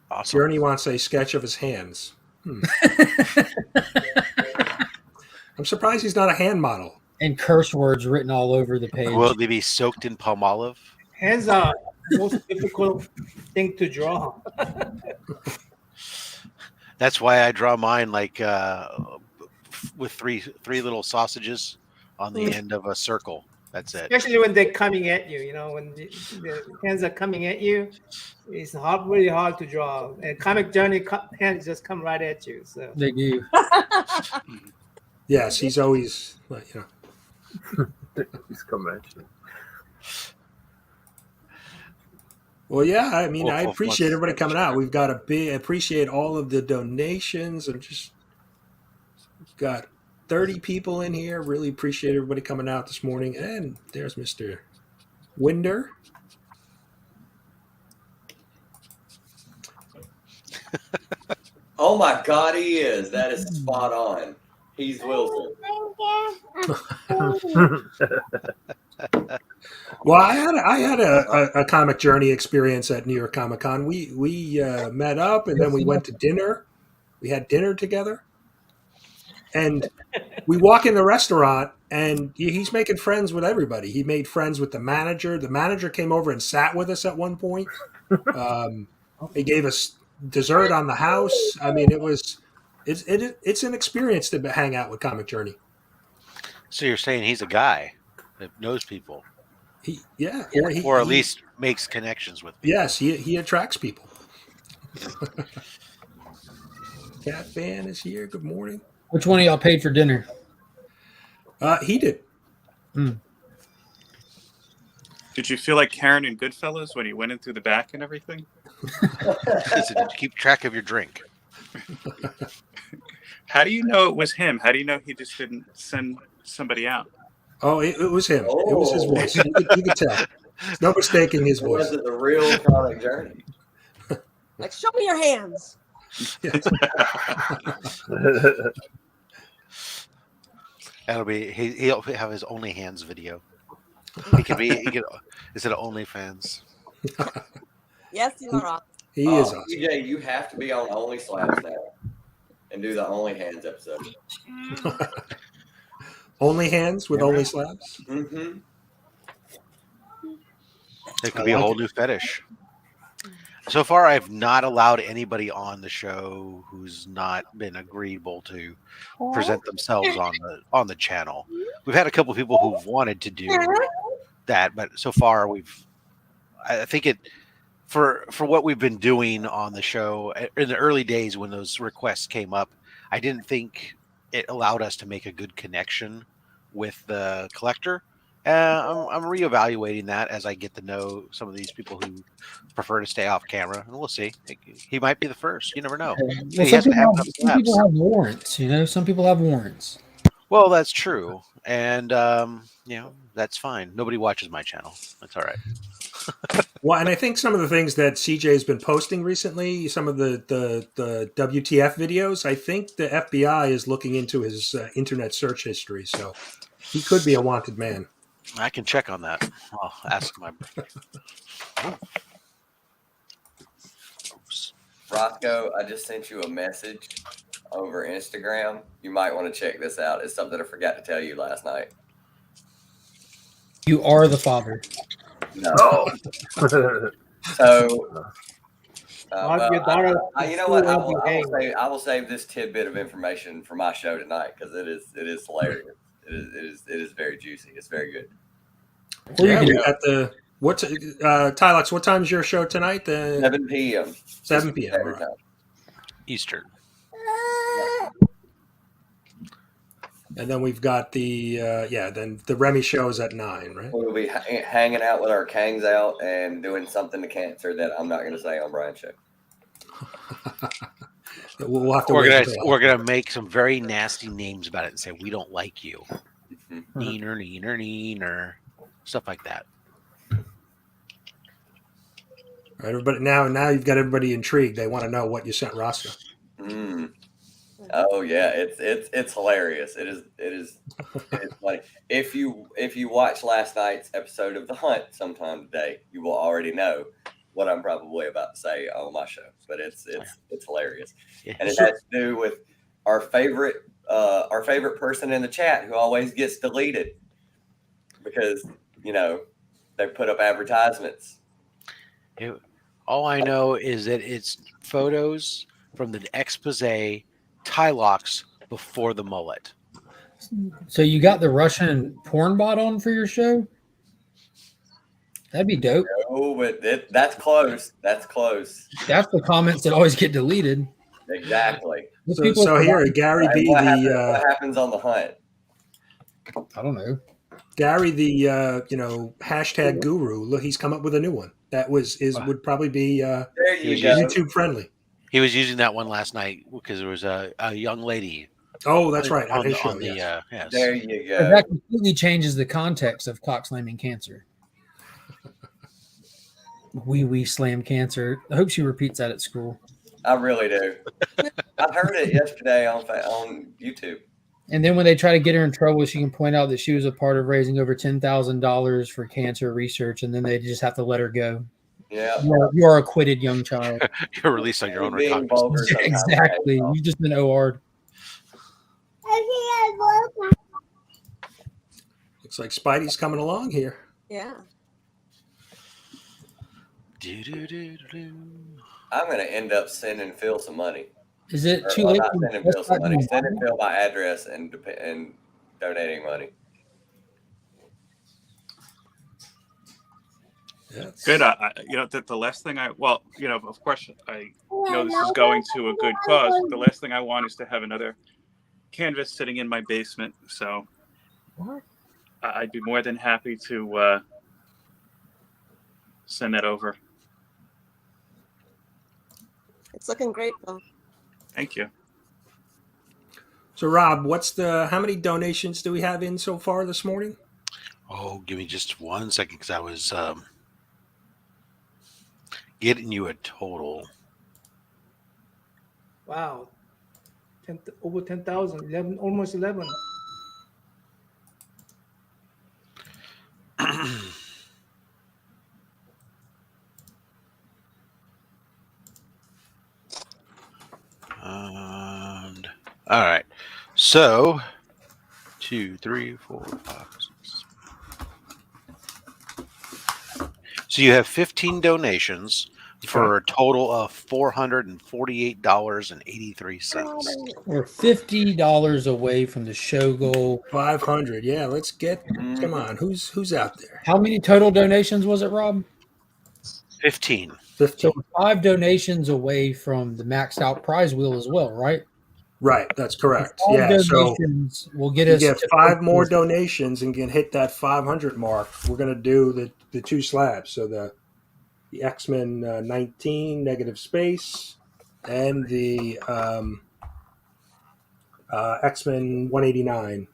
Awesome. Journey wants a sketch of his hands. I'm surprised he's not a hand model. And curse words written all over the page. Will they be soaked in palm olive? Hands are the most difficult thing to draw. That's why I draw mine like with three little sausages on the end of a circle. That's it. Especially when they're coming at you. When the hands are coming at you, it's really hard to draw. And Comic Journey hands just come right at you. So They do. Yes, he's always He's coming at you. Well, yeah, I mean, I Well, appreciate once- everybody coming out. We've got appreciate all of the donations. We've got 30 people in here. Really appreciate everybody coming out this morning. And there's Mr. Winder. Oh my God, he is. That is spot on. He's Wilson. Well, I had a comic journey experience at New York Comic Con. We met up and then we went to dinner. We had dinner together, and we walk in the restaurant and he's making friends with everybody. He made friends with the manager. The manager came over and sat with us at one point. He gave us dessert on the house. I mean, it's an experience to hang out with Comic Journey. So you're saying he's a guy that knows people, Or at least makes connections with people. Yes, he attracts people. Cat Fan is here. Good morning. Which one of y'all paid for dinner? He did. Did you feel like Karen in Goodfellas when he went in through the back and everything? Listen, keep track of your drink. How do you know it was him? How do you know he just didn't send somebody out? Oh, it was him. It was his voice. You could tell. No mistaking his voice. Was it the real Comic Journey? Like, show me your hands. That'll be he'll have his Only Hands video. He could instead of OnlyFans. Yes, you are wrong. He is awesome. TJ, you have to be on Only Slabs now and do the Only Hands episode. Only Hands with Only Slabs? Mm-hmm. It could be a whole new fetish. So far, I've not allowed anybody on the show who's not been agreeable to present themselves on the channel. We've had a couple of people who've wanted to do that, but so far I think it for what we've been doing on the show in the early days when those requests came up, I didn't think it allowed us to make a good connection with the collector. I'm reevaluating that as I get to know some of these people who prefer to stay off camera, and we'll see. He might be the first. You never know. Well, some people have warrants. Some people have warrants. Well, that's true, and that's fine. Nobody watches my channel. That's all right. Well, and I think some of the things that CJ has been posting recently, some of the WTF videos, I think the FBI is looking into his internet search history, so he could be a wanted man. I can check on that. I'll ask my. Roscoe, I just sent you a message over Instagram. You might want to check this out. It's something I forgot to tell you last night. You are the father. No. So, you know what? I will save this tidbit of information for my show tonight because it is hilarious. It is very juicy. It's very good. Yeah, we got Tylox, what time is your show tonight? 7 p.m. 7 p.m. Right. Eastern. And then we've got then the Remy show is at 9, right? We'll be hanging out with our Kangs out and doing something to cancer that I'm not going to say on Brian's show. We'll have to we're gonna make some very nasty names about it and say we don't like you. Neener, stuff like that. All right, but now you've got everybody intrigued. They want to know what you sent Roscoe. Oh yeah, it's hilarious. It is funny. If you watch last night's episode of The Hunt sometime today, you will already know what I'm probably about to say on my show. But it's hilarious, and it has to do with our favorite person in the chat who always gets deleted because they put up advertisements. All I know is that it's photos from the expose Tylox before the mullet. So you got the Russian porn bot on for your show? That'd be dope. Oh, but that's close. That's close. That's the comments that always get deleted. Exactly. So here, Gary B. What happens on The Hunt? I don't know. Gary, the hashtag guru. Look, he's come up with a new one that would probably be YouTube friendly. He was using that one last night because there was a young lady. Oh, that's right. On his show, yes. There you go. That completely changes the context of cock slamming cancer. We slam cancer. I hope she repeats that at school. I really do. I heard it yesterday on YouTube. And then when they try to get her in trouble, she can point out that she was a part of raising over $10,000 for cancer research, and then they just have to let her go. Yeah. You are acquitted, young child. You're released on your own Being vulgar recognizance. sometimes Exactly. pays off. You've just been OR'd. Looks like Spidey's coming along here. Yeah. I'm going to end up sending Phil some money. Is it Or, too well, late? not for sending Best Phil some Buy money. to- Sending Phil my address and donating money. Yes. Good. The last thing of course, I know this is going to a good cause. But the last thing I want is to have another canvas sitting in my basement. So I'd be more than happy to send that over. It's looking great, though. Thank you. So, Rob, how many donations do we have in so far this morning? Oh, give me just 1 second, because I was getting you a total. Wow. Over 10,000, 11, almost 11. And all right, so 2, 3, 4, 5, 6. So you have 15 donations for a total of $448.83. We're $50 away from the show goal. 500. Yeah, let's get. Come on, who's out there? How many total donations was it, Rob? 15. 15. So 5 donations away from the maxed out prize wheel as well, right? Right, that's correct. 5 Yeah, so donations will get you us get to 5 more 50. donations and can hit that 500 mark. We're going to do the 2 slabs. So the X-Men 19 negative space and the X-Men 189.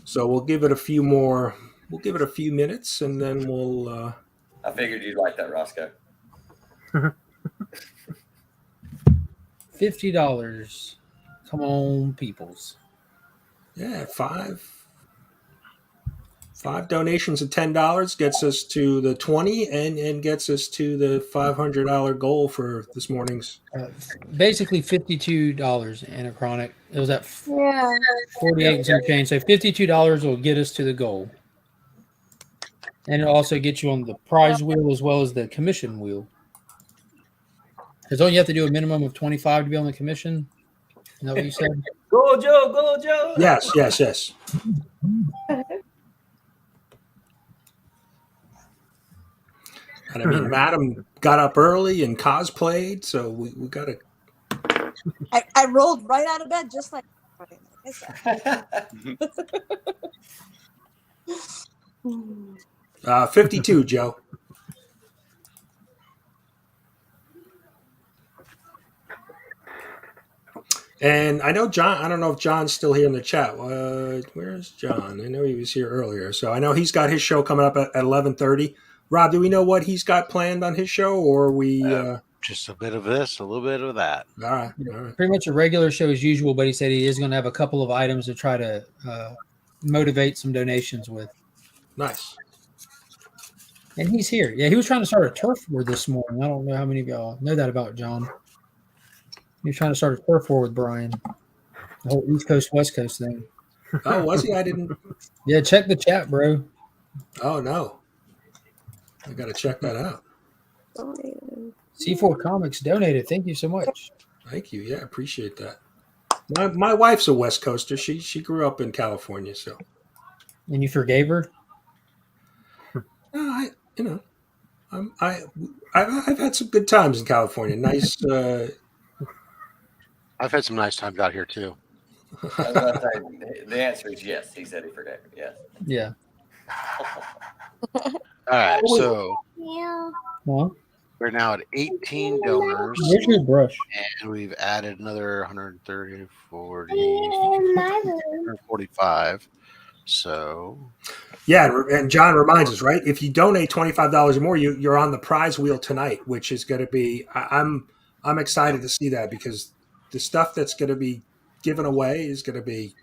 So we'll give it a few more. We'll give it a few minutes, and then we'll. I figured you'd like that, Roscoe. $50. Come on, peoples. Yeah, five donations of $10 gets us to the 20 and gets us to the $500 goal for this morning's. Basically $52 anachronic. It was at Yeah. 48 and some change. So $52 will get us to the goal. And it'll also get you on the prize wheel as well as the commission wheel. Because don't you have to do a minimum of 25 to be on the commission? Is that what you said? Go, Joe. Go, Joe. Yes. And I mean, Madam got up early and cosplayed, so we got to. I rolled right out of bed just like I said. 52, Joe. And I know John. I don't know if John's still here in the chat. Where's John? I know he was here earlier, so I know he's got his show coming up at 11:30. Rob, do we know what he's got planned on his show, or we? Just a bit of this, a little bit of that. All right. Pretty much a regular show as usual, but he said he is going to have a couple of items to try to motivate some donations with. Nice. And he's here. Yeah, he was trying to start a turf war this morning. I don't know how many of y'all know that about John. He was trying to start a turf war with Brian. The whole East Coast, West Coast thing. Oh, was he? I didn't. Yeah, check the chat, bro. Oh, no. I got to check that out. C4 Comics donated. Thank you so much. Thank you. Yeah, appreciate that. My wife's a West Coaster. She grew up in California, so. And you forgave her? I've had some good times in California. Nice. I've had some nice times out here too. I was gonna say, the answer is yes. He said he forgave it. Yes. Yeah. All right, so Well, we're now at 18 donors, where's your brush? and we've added another 130, 40, 145. So, Yeah, and John reminds us, right? If you donate $25 or more, you're on the prize wheel tonight, which is going to be. I'm I'm excited to see that because the stuff that's going to be given away is going to be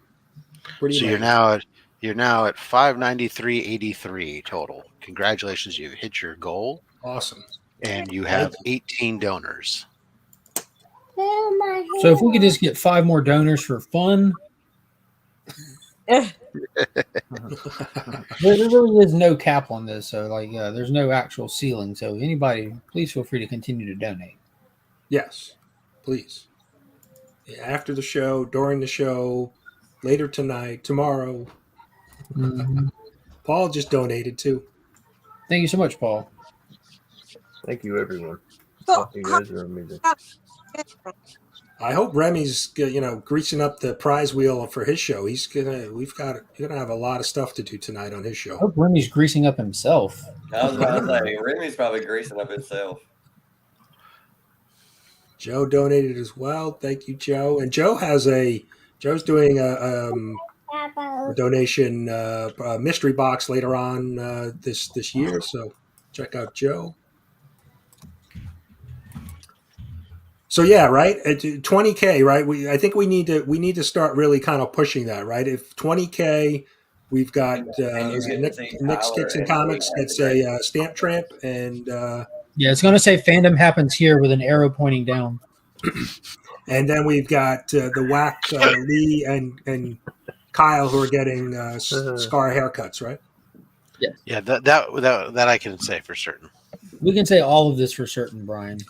pretty. So amazing. you're now at 593.83 total. Congratulations, you hit your goal. Awesome. And you have 18 donors. So if we could just get 5 more donors for fun. There really is no cap on this, so there's no actual ceiling. So anybody, please feel free to continue to donate. Yes, please. After the show, during the show, later tonight, tomorrow. Mm-hmm. Paul just donated too. Thank you so much, Paul. Thank you, everyone. So, You guys are amazing. I hope Remy's greasing up the prize wheel for his show. He's gonna have a lot of stuff to do tonight on his show. I hope Remy's greasing up himself. I was about to say, Remy's probably greasing up himself. Joe donated as well. Thank you, Joe. And Joe's doing a donation mystery box later on this year. So check out Joe. So yeah, right. 20K, right? I think we need to start really kind of pushing that, right? If 20K, we've got Nick Sticks and Comix gets a stamp tramp, and it's going to say fandom happens here with an arrow pointing down. And then we've got the Whack Lee and Kyle who are getting scar haircuts, right? Yeah, that I can say for certain. We can say all of this for certain, Brian.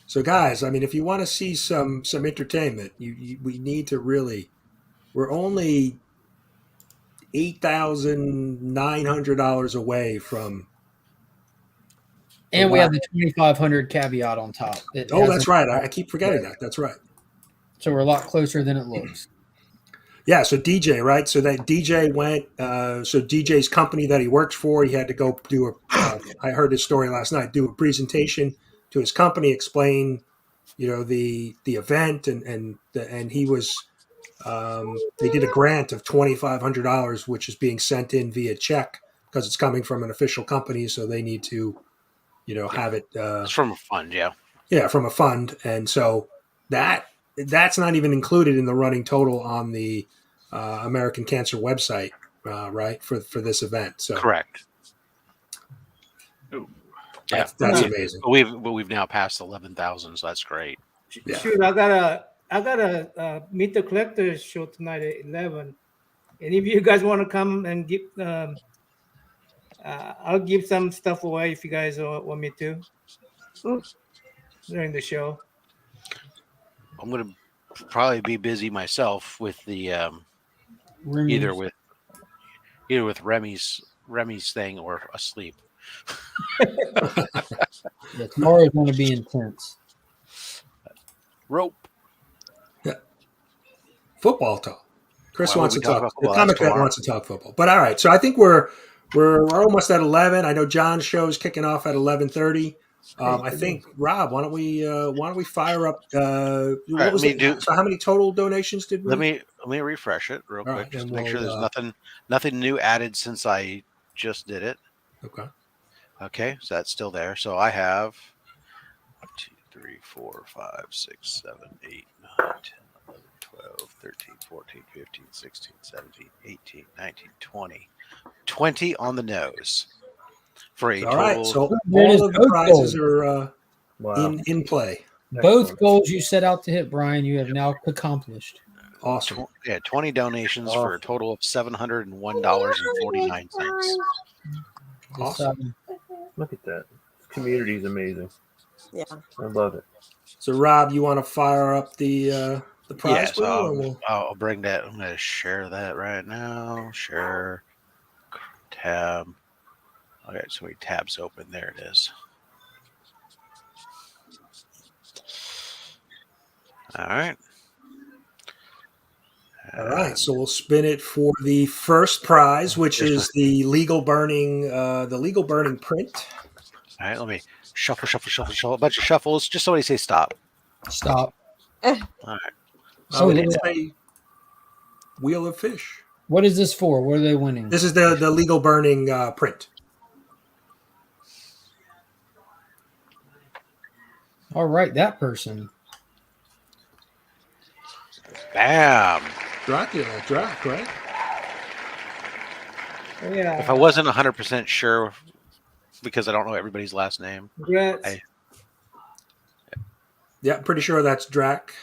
So, guys, I mean, if you want to see some entertainment, we need to really. We're only $8,900 away from. And we have the 2,500 caveat on top. That's right. I keep forgetting that. That's right. So we're a lot closer than it looks. Yeah. So DJ, right? So that DJ went. So DJ's company that he works for, he had to go do I heard his story last night. Do a presentation to his company, explain, the event, and he was. They did a grant of $2,500, which is being sent in via check because it's coming from an official company, so they need to. Have it. It's from a fund, yeah. Yeah, from a fund, and so that's not even included in the running total on the American Cancer website, right? For this event. So correct. That's amazing. But we've now passed 11,000, so that's great. Yeah. Shoot, I got a Meet the Collectors show tonight at 11. Any of you guys want to come and give? I'll give some stuff away if you guys want me to during the show. I'm going to probably be busy myself with the either with Remy's thing or asleep. Tomorrow's going to be intense. Rope. Yeah. Football talk. Chris wants to talk. The comic vet wants to talk football. But all right, so I think we're almost at 11. I know John's show is kicking off at 11:30. I think Rob, why don't we fire up? So how many total donations did we? Let me refresh it real quick just to make sure there's nothing new added since I just did it. Okay, so that's still there. So I have 1, 2, 3, 4, 5, 6, 7, 8, 9, 10, 11, 12, 13, 14, 15, 16, 17, 18, 19, 20. 20 on the nose for a total. All right, so all of the prizes are in play. Both goals you set out to hit, Brian, you have now accomplished. Awesome. 20 donations for a total of $701.49. Awesome. Look at that. This community is amazing. Yeah. I love it. So, Rob, you want to fire up the prize? Yeah, I'll bring that. I'm going to share that right now. Share. Tab. I got so many tabs open. There it is. All right. All right. So we'll spin it for the first prize, which is the legal burning print. All right. Let me shuffle. A bunch of shuffles. Just somebody say stop. Stop. All right. So it's a wheel of fish. What is this for? What are they winning? This is the legal burning print. All right, that person. Bam. Dracula, Drac, right? Yeah. If I wasn't 100% sure, because I don't know everybody's last name, Congrats. Yeah, pretty sure that's Drac.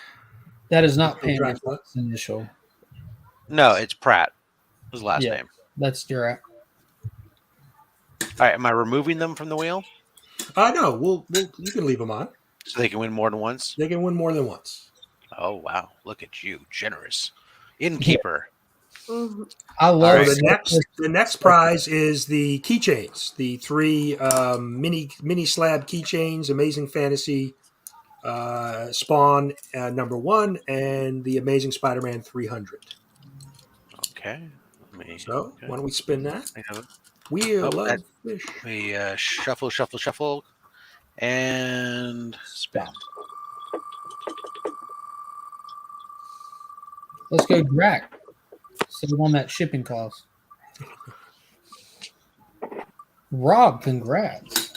That is not Dracula. Pamela's initial. no, it's Pratt. His last Yeah. name. That's Dirac. All right, am I removing them from the wheel No, we'll you can leave them on. so they can win more than once? They can win more than once. Oh wow, look at you, generous innkeeper. Mhm. I love right. The next prize is the keychains, the 3 mini slab keychains, Amazing Fantasy Spawn #1, and the Amazing Spider-Man 300. Okay, let me. So okay. why don't we spin that? I have it. Wheel Oh, of fish. Let me shuffle, and spin. Let's go Drac. Save on that shipping cost. Rob, congrats.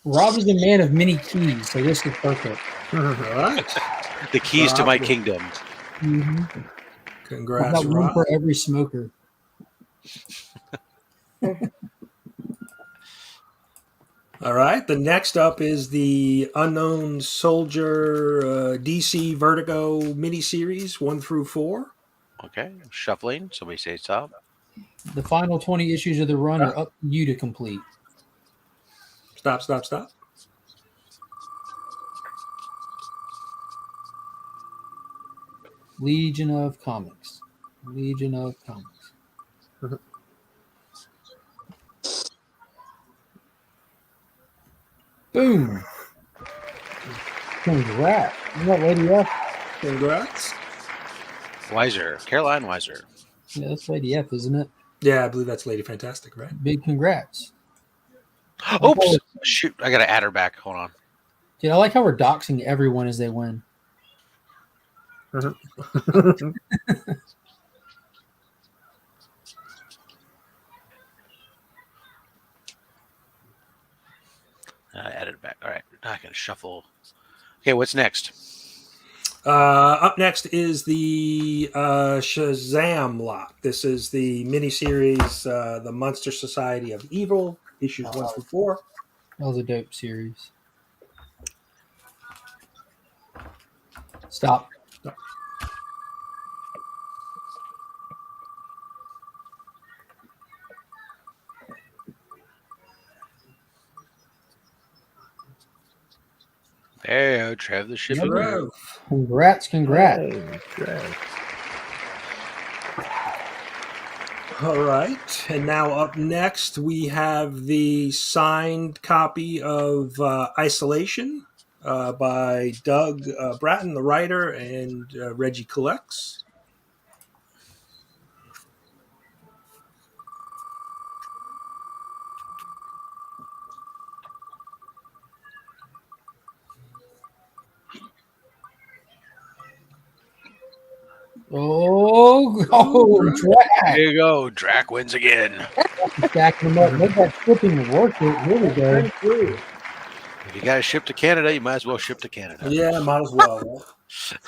Rob is the man of many keys, so this is perfect. All right. The keys to my Rob. kingdom. Mm-hmm. Congrats, I've got room Rob. for every smoker. All right. The next up is the Unknown Soldier DC Vertigo miniseries 1 through 4. Okay, shuffling. Somebody say stop. The final 20 issues of the run are up to you to complete. Stop. Legion of Comics. Legion of Comics. Boom. Congrats. You got Lady F. Congrats. Wiser, Caroline Wiser. Yeah, that's Lady F, isn't it? Yeah, I believe that's Lady Fantastic, right? Big congrats. Oops! Shoot, I gotta add her back. Hold on. Dude, I like how we're doxing everyone as they win. Added it back. All right, I gotta shuffle. Okay, what's next? Up next is the Shazam lot. This is the miniseries, The Monster Society of Evil, issues 1 through 4. That was a dope series. Stop. There, you go, Trev the shipping. Trev. Congrats. Hey, Trev. All right. And now up next, we have the signed copy of Isolation by Doug Bratton, the writer, and Reggie Collects. Drac. There you go. Drac wins again. Stacking them up. Make that shipping worth it. Here we go. If you got to ship to Canada, you might as well ship to Canada. Yeah, might as well.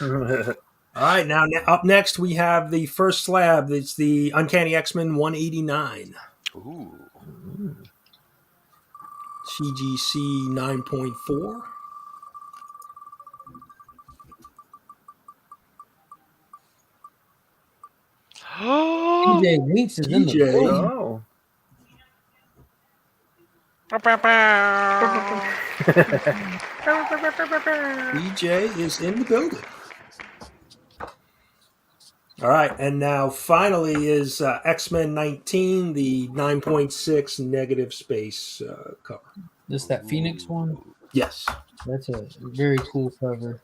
All right. Now, up next, we have the first slab. It's the Uncanny X-Men 189. Ooh. TGC 9.4. DJ Winks is in the DJ. building. Oh. DJ is in the building. All right, and now finally is X-Men 19, the 9.6 negative space cover. This that Phoenix one? Yes. That's a very cool cover.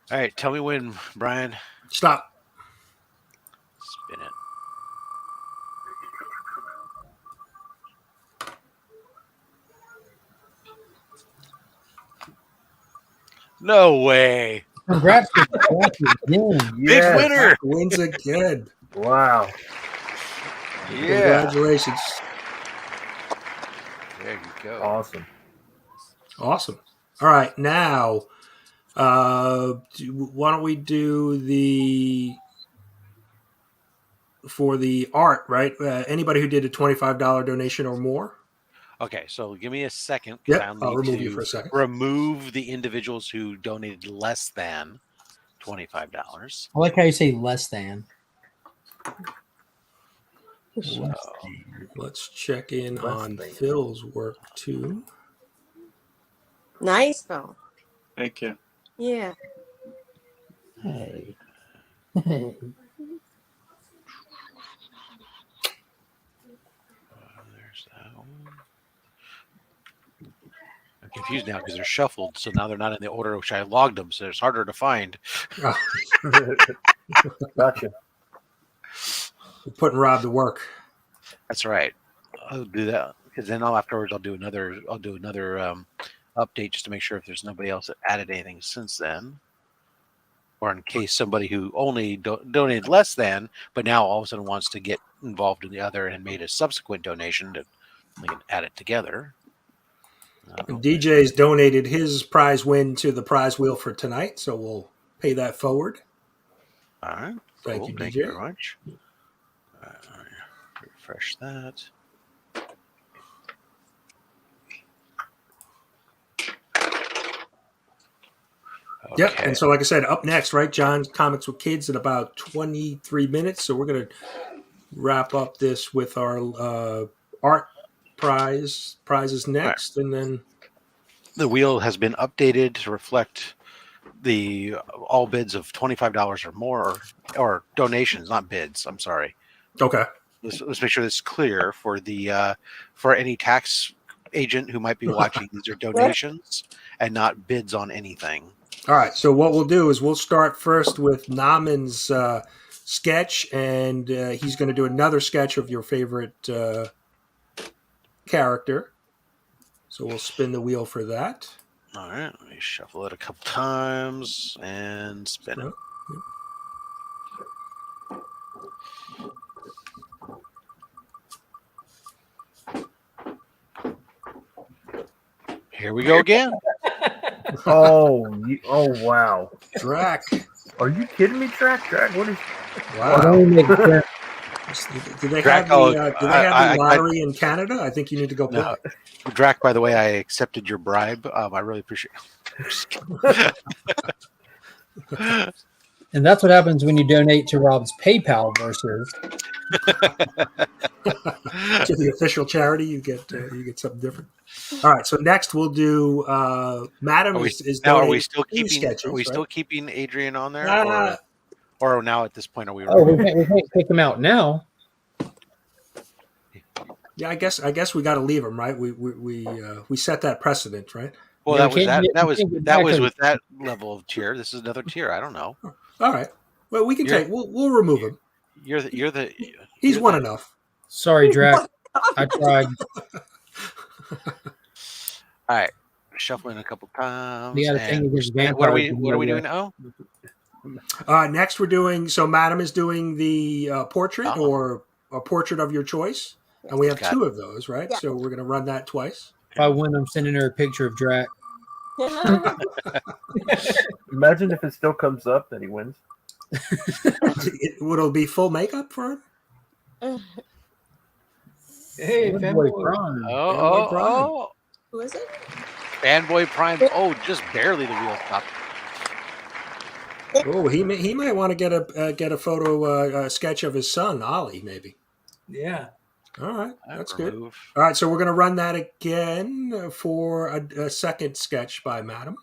All right, tell me when, Brian. Stop. Spin it. No way. Congrats to Drac again. Big winner. Jack wins again. Wow. Yeah. Congratulations. There you go. Awesome. Awesome. All right, now why don't we do for the art, right? Anybody who did a $25 donation or more. Okay, so give me a second because Yep, I'll I'll need remove you to for a second. remove the individuals who donated less than $25. I like how you say less than. So, Let's check in Less on than. Phil's work too. Nice, Phil. Thank you. Yeah. Hey. there's that one. I'm confused now because they're shuffled, so now they're not in the order which I logged them, so it's harder to find. Gotcha. We're putting Rob to work. That's right. I'll do that because then afterwards I'll do another update just to make sure if there's nobody else that added anything since then, or in case somebody who only donated less than, but now all of a sudden wants to get involved in the other and made a subsequent donation, that we can add it together. And DJ's donated his prize win to the prize wheel for tonight, so we'll pay that forward. All right. Thank Cool. you, Thank DJ. you very much. Refresh that. Yep. Okay. And so, like I said, up next, right, John's Comics with Kids in about 23 minutes. So we're going to wrap up this with our art prizes next, and then The wheel has been updated to reflect the all bids of $25 or more, or donations, not bids. I'm sorry. okay. Let's make sure this is clear for the for any tax agent who might be watching. These are donations and not bids on anything. All right. So what we'll do is we'll start first with Naman's sketch, and he's going to do another sketch of your favorite character. So we'll spin the wheel for that. All right, let me shuffle it a couple times and spin it. Here we go again. Oh wow. Drac. Are you kidding me, Drac? What is? Wow. Do they have the lottery in Canada? I think you need to go play. No. Drac, by the way, I accepted your bribe. I really appreciate it. And that's what happens when you donate to Rob's PayPal versus to the official charity. You get something different. All right. So next we'll do Madam Are we still keeping sketches, are we right? still keeping Adrian on there? Or now at this point are we we can't pick him out now. Yeah, I guess we got to leave him, right? We set that precedent, right? Well, Yeah, that was with that level of tier. This is another tier. I don't know. All right. Well, we can we'll remove him. He's won enough. Sorry, Drac. I tried. All right, shuffling a couple times. We got a thing against What are we doing now? Next, we're doing. So, Madam is doing the portrait or a portrait of your choice, and we have two of those, right? Yeah. So we're going to run that twice. If I win, I'm sending her a picture of Drac. Imagine if it still comes up that he wins. Would it be full makeup for him? Hey, Fanboy Fanboy. Prime. Oh. Who is it? Fanboy Prime. Oh, just barely the wheel stopped. Oh, he might want to get a photo, a sketch of his son, Ollie, maybe. Yeah. All right, that's good. All right, so we're going to run that again for a second sketch by Madam.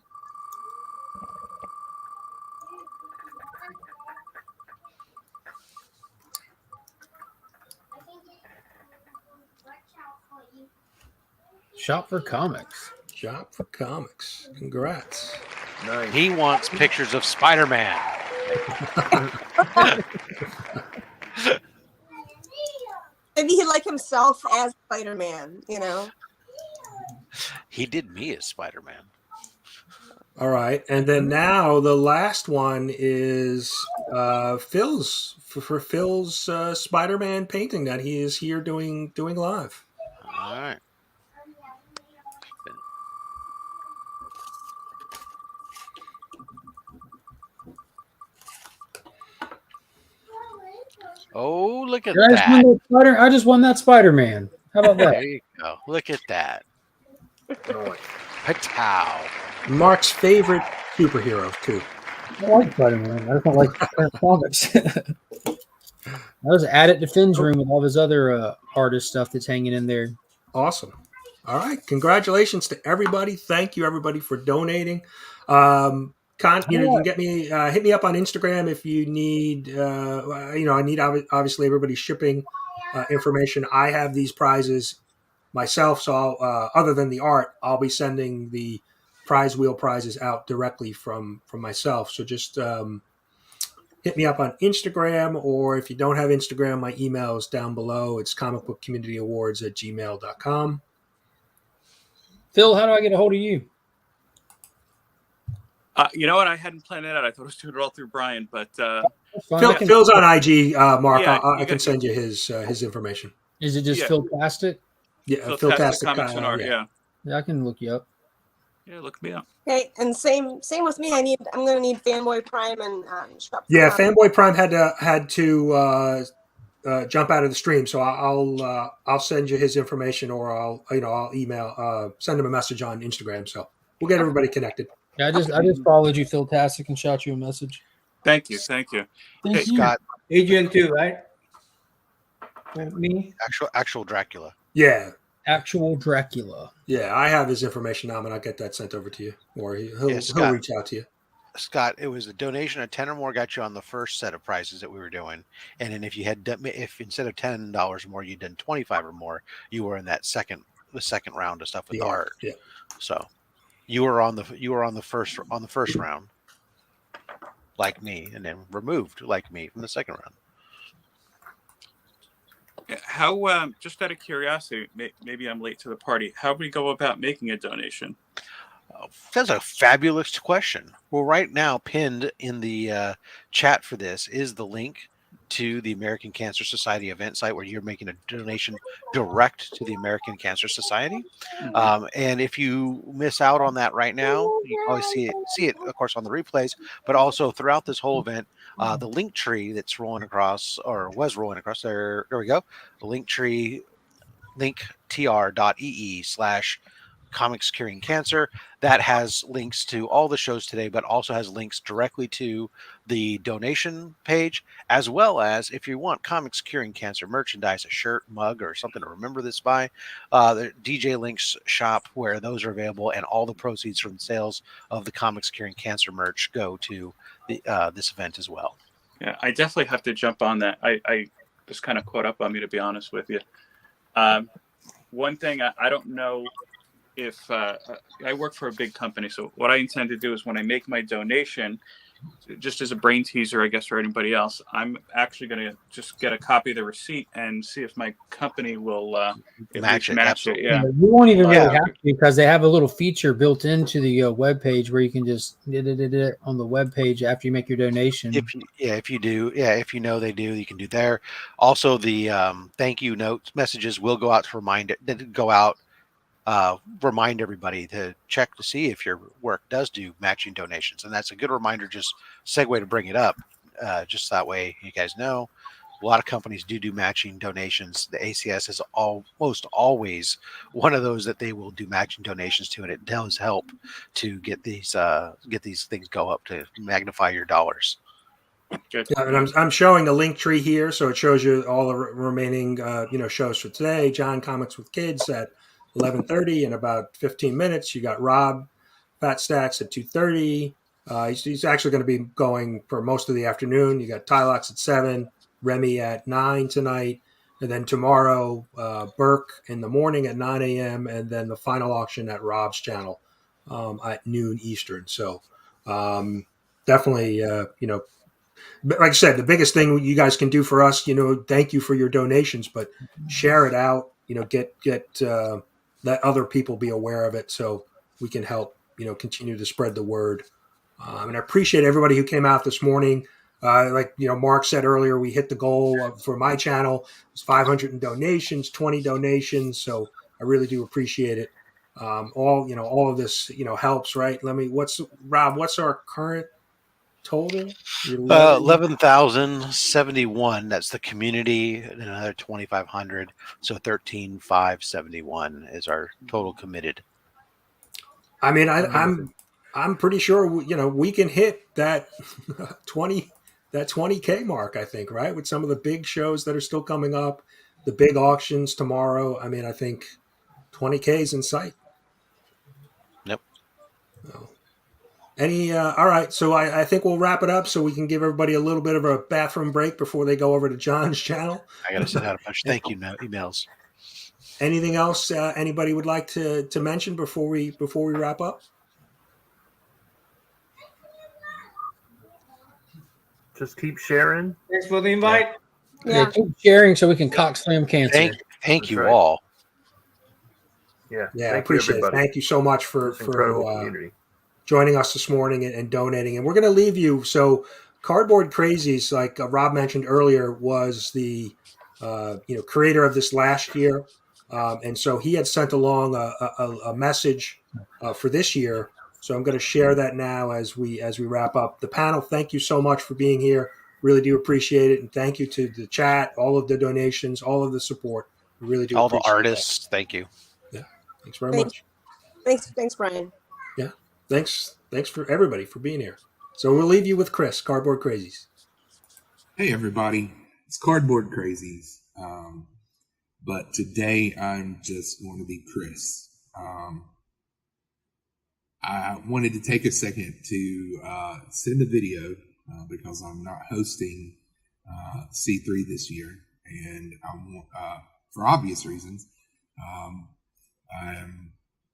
Shop for Comics. Shop for Comics. Congrats. Nice. He wants pictures of Spider-Man. Maybe he'd like himself as Spider-Man, you know? He did me as Spider-Man. All right, and then now the last one is Phil's Spider-Man painting that he is here doing live. All right. Oh, look at I just won that. that Spider. I just won that Spider-Man. How about that? There you go. Look at that. Patow. Mark's favorite superhero too. I like Spider-Man. I just don't like current comics. I was added to Finn's room with all his other artist stuff that's hanging in there. Awesome. All right. Congratulations to everybody. Thank you, everybody, for donating. You can get me, hit me up on Instagram if you need, I need obviously everybody's shipping information. I have these prizes myself. So other than the art, I'll be sending the prize wheel prizes out directly from myself. So just hit me up on Instagram, or if you don't have Instagram, my email is down below. It's comicbookcommunityawards@gmail.com. Phil, how do I get a hold of you? You know what? I hadn't planned that out. I thought I was doing it all through Brian, but Phil's on IG, Mark. Yeah, I can send you his information. Is it just Philtastic? Yeah, Philtastic Comics and Art. Yeah, I can look you up. Yeah, look me up. Okay, and same with me. I'm gonna need Fanboy Prime and Shop. Fanboy Prime had to jump out of the stream, so I'll send you his information, or I'll email send him a message on Instagram. So we'll get everybody connected. Yeah, I just followed you, Philtastic, and shot you a message. Thank you. Thank you. Scott. Adrian too, right? Me. Actual Dracula. Yeah. Actual Dracula. Yeah, I have his information now, and I'll get that sent over to you, or he'll reach out to you. Scott, it was a donation of 10 or more got you on the first set of prizes that we were doing, and then if instead of $10 or more you'd done 25 or more, you were in that the second round of stuff with the art. Yeah. So you were on the first round, like me, and then removed like me from the second round. How, just out of curiosity, maybe I'm late to the party. How do we go about making a donation? That's a fabulous question. Well, right now, pinned in the chat for this is the link to the American Cancer Society event site where you're making a donation direct to the American Cancer Society. And if you miss out on that right now, you can always see it, of course, on the replays, but also throughout this whole event, the link tree that's rolling across, or was rolling across there. There we go. The link tree, linktr.ee/Comics Curing Cancer. That has links to all the shows today, but also has links directly to the donation page, as well as if you want Comics Curing Cancer merchandise, a shirt, mug, or something to remember this by, the DJ Links shop where those are available, and all the proceeds from sales of the Comics Curing Cancer merch go to this event as well. Yeah, I definitely have to jump on that. I just kind of caught up on me, to be honest with you. One thing I don't know if I work for a big company, so what I intend to do is when I make my donation, just as a brain teaser, I guess, for anybody else, I'm actually going to just get a copy of the receipt and see if my company will match it. Yeah, you won't even really have to, because they have a little feature built into the web page where you can just it on the web page after you make your donation. If you do, if you know they do, you can do there. Also, the thank you note messages will go out to remind everybody to check to see if your work does do matching donations, and that's a good reminder. Just segue to bring it up, just that way you guys know. A lot of companies do matching donations. The ACS is almost always one of those that they will do matching donations to, and it does help to get these things go up to magnify your dollars. Yeah, and I'm showing the link tree here, so it shows you all the remaining shows for today. John Comics with Kids at 11:30 in about 15 minutes. You got Rob Fat Stax at 2:30. He's actually going to be going for most of the afternoon. You got Tylox at 7, Remy at 9 tonight, and then tomorrow Burke in the morning at 9 a.m. and then the final auction at Rob's channel at noon Eastern. So definitely, like I said, the biggest thing you guys can do for us, thank you for your donations, but share it out. Let other people be aware of it so we can help, continue to spread the word. And I appreciate everybody who came out this morning. Mark said earlier, we hit the goal for my channel. It's 500 in donations, 20 donations. So I really do appreciate it. All of this, helps, right? What's our current total? 11,071. That's the community, and another 2,500. So 13,571 is our total committed. I mean, I'm pretty sure we can hit that 20K mark. I think, right, with some of the big shows that are still coming up, the big auctions tomorrow. I mean, I think 20K is in sight. Yep. So, all right, so I think we'll wrap it up so we can give everybody a little bit of a bathroom break before they go over to John's channel. I got to send out a bunch of thank you emails. Anything else anybody would like to mention before we wrap up? Just keep sharing. Thanks for the invite. Yeah. Keep sharing so we can cock slam cancer. Thank you right. all. Yeah. Yeah, I Thank appreciate you, it. everybody. Thank you so much for community. joining us this morning and donating. And we're going to leave you. So Cardboard Crazies, like Rob mentioned earlier, was the creator of this last year. And so he had sent along a message for this year. So I'm going to share that now as we wrap up the panel. Thank you so much for being here. Really do appreciate it. And thank you to the chat, all of the donations, all of the support. We really do All the appreciate artists. Thank you. Yeah. Thanks very much. Thanks, Brian. Yeah. Thanks for everybody for being here. So we'll leave you with Chris, Cardboard Crazies. Hey, everybody. It's Cardboard Crazies. But today I'm just going to be Chris. I wanted to take a second to send a video because I'm not hosting C3 this year. And I'm, for obvious reasons, I'm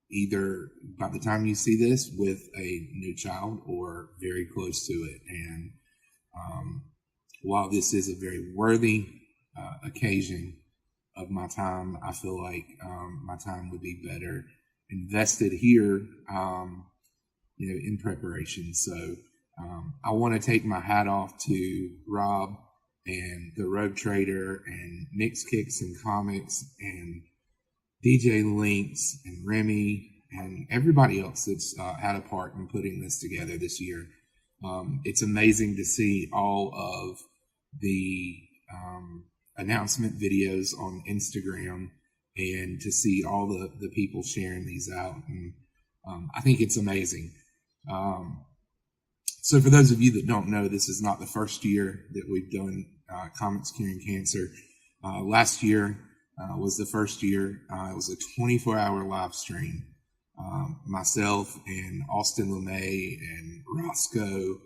either, by the time you see this, with a new child or very close to it. And while this is a very worthy occasion of my time, I feel like my time would be better invested here, in preparation. So I want to take my hat off to Rob and the Rogue Trader and Mix Kicks and Comix and DJ Links and Remy and everybody else that's had a part in putting this together this year. It's amazing to see all of the announcement videos on Instagram and to see all the people sharing these out. And I think it's amazing. So for those of you that don't know, this is not the first year that we've done Comix Curing Cancer. Last year was the first year. It was a 24-hour live stream. Myself and Austin LeMay and Roscoe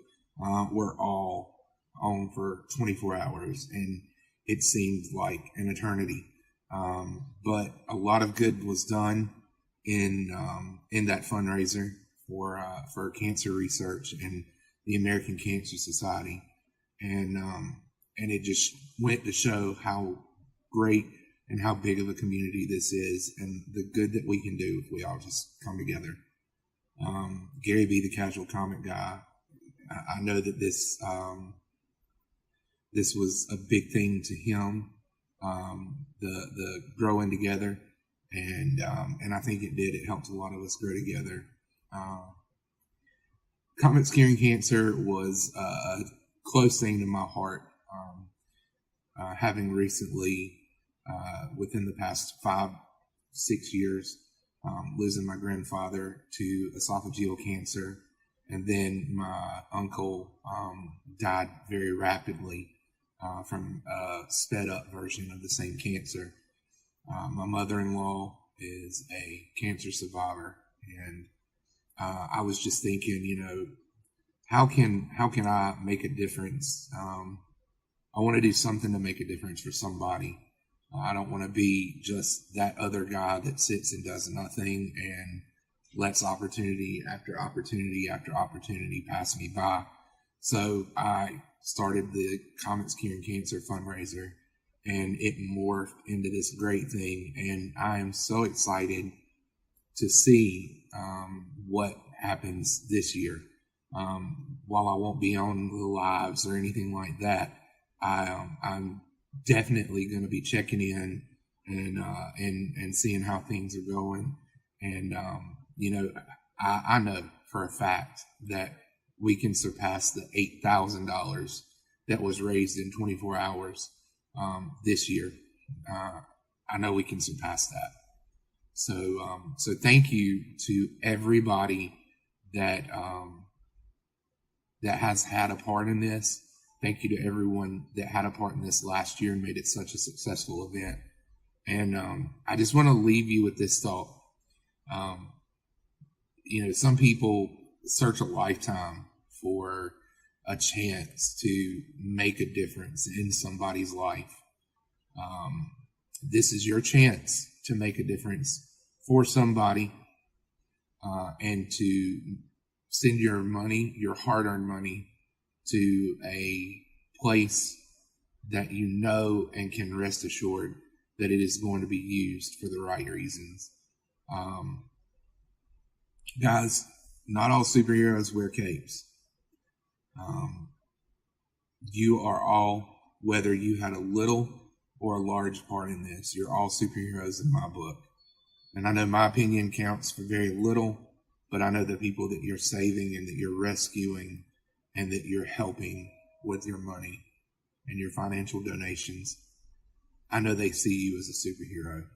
were all on for 24 hours, and it seemed like an eternity. But a lot of good was done in that fundraiser for cancer research and the American Cancer Society, and it just went to show how great and how big of a community this is, and the good that we can do if we all just come together. Gary V, the casual comic guy, I know that this was a big thing to him, the growing together, and I think it did. It helped a lot of us grow together. Comix Curing Cancer was a close thing to my heart, having recently, within the past 5-6 years, losing my grandfather to esophageal cancer, and then my uncle died very rapidly from a sped up version of the same cancer. My mother-in-law is a cancer survivor, and I was just thinking, how can I make a difference? I want to do something to make a difference for somebody. I don't want to be just that other guy that sits and does nothing and lets opportunity after opportunity after opportunity pass me by. So I started the Comix Curing Cancer fundraiser, and it morphed into this great thing. And I am so excited to see what happens this year. While I won't be on the lives or anything like that, I'm definitely going to be checking in and seeing how things are going. And I know for a fact that we can surpass the $8,000 that was raised in 24 hours this year. I know we can surpass that. So thank you to everybody that has had a part in this. Thank you to everyone that had a part in this last year and made it such a successful event. And I just want to leave you with this thought. Some people search a lifetime for a chance to make a difference in somebody's life. This is your chance to make a difference for somebody, and to send your money, your hard-earned money, to a place that you know and can rest assured that it is going to be used for the right reasons. Guys, not all superheroes wear capes. You are all, whether you had a little or a large part in this, you're all superheroes in my book. And I know my opinion counts for very little, but I know the people that you're saving and that you're rescuing and that you're helping with your money and your financial donations, I know they see you as a superhero.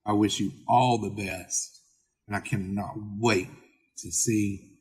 I wish you all the best, and I cannot wait to see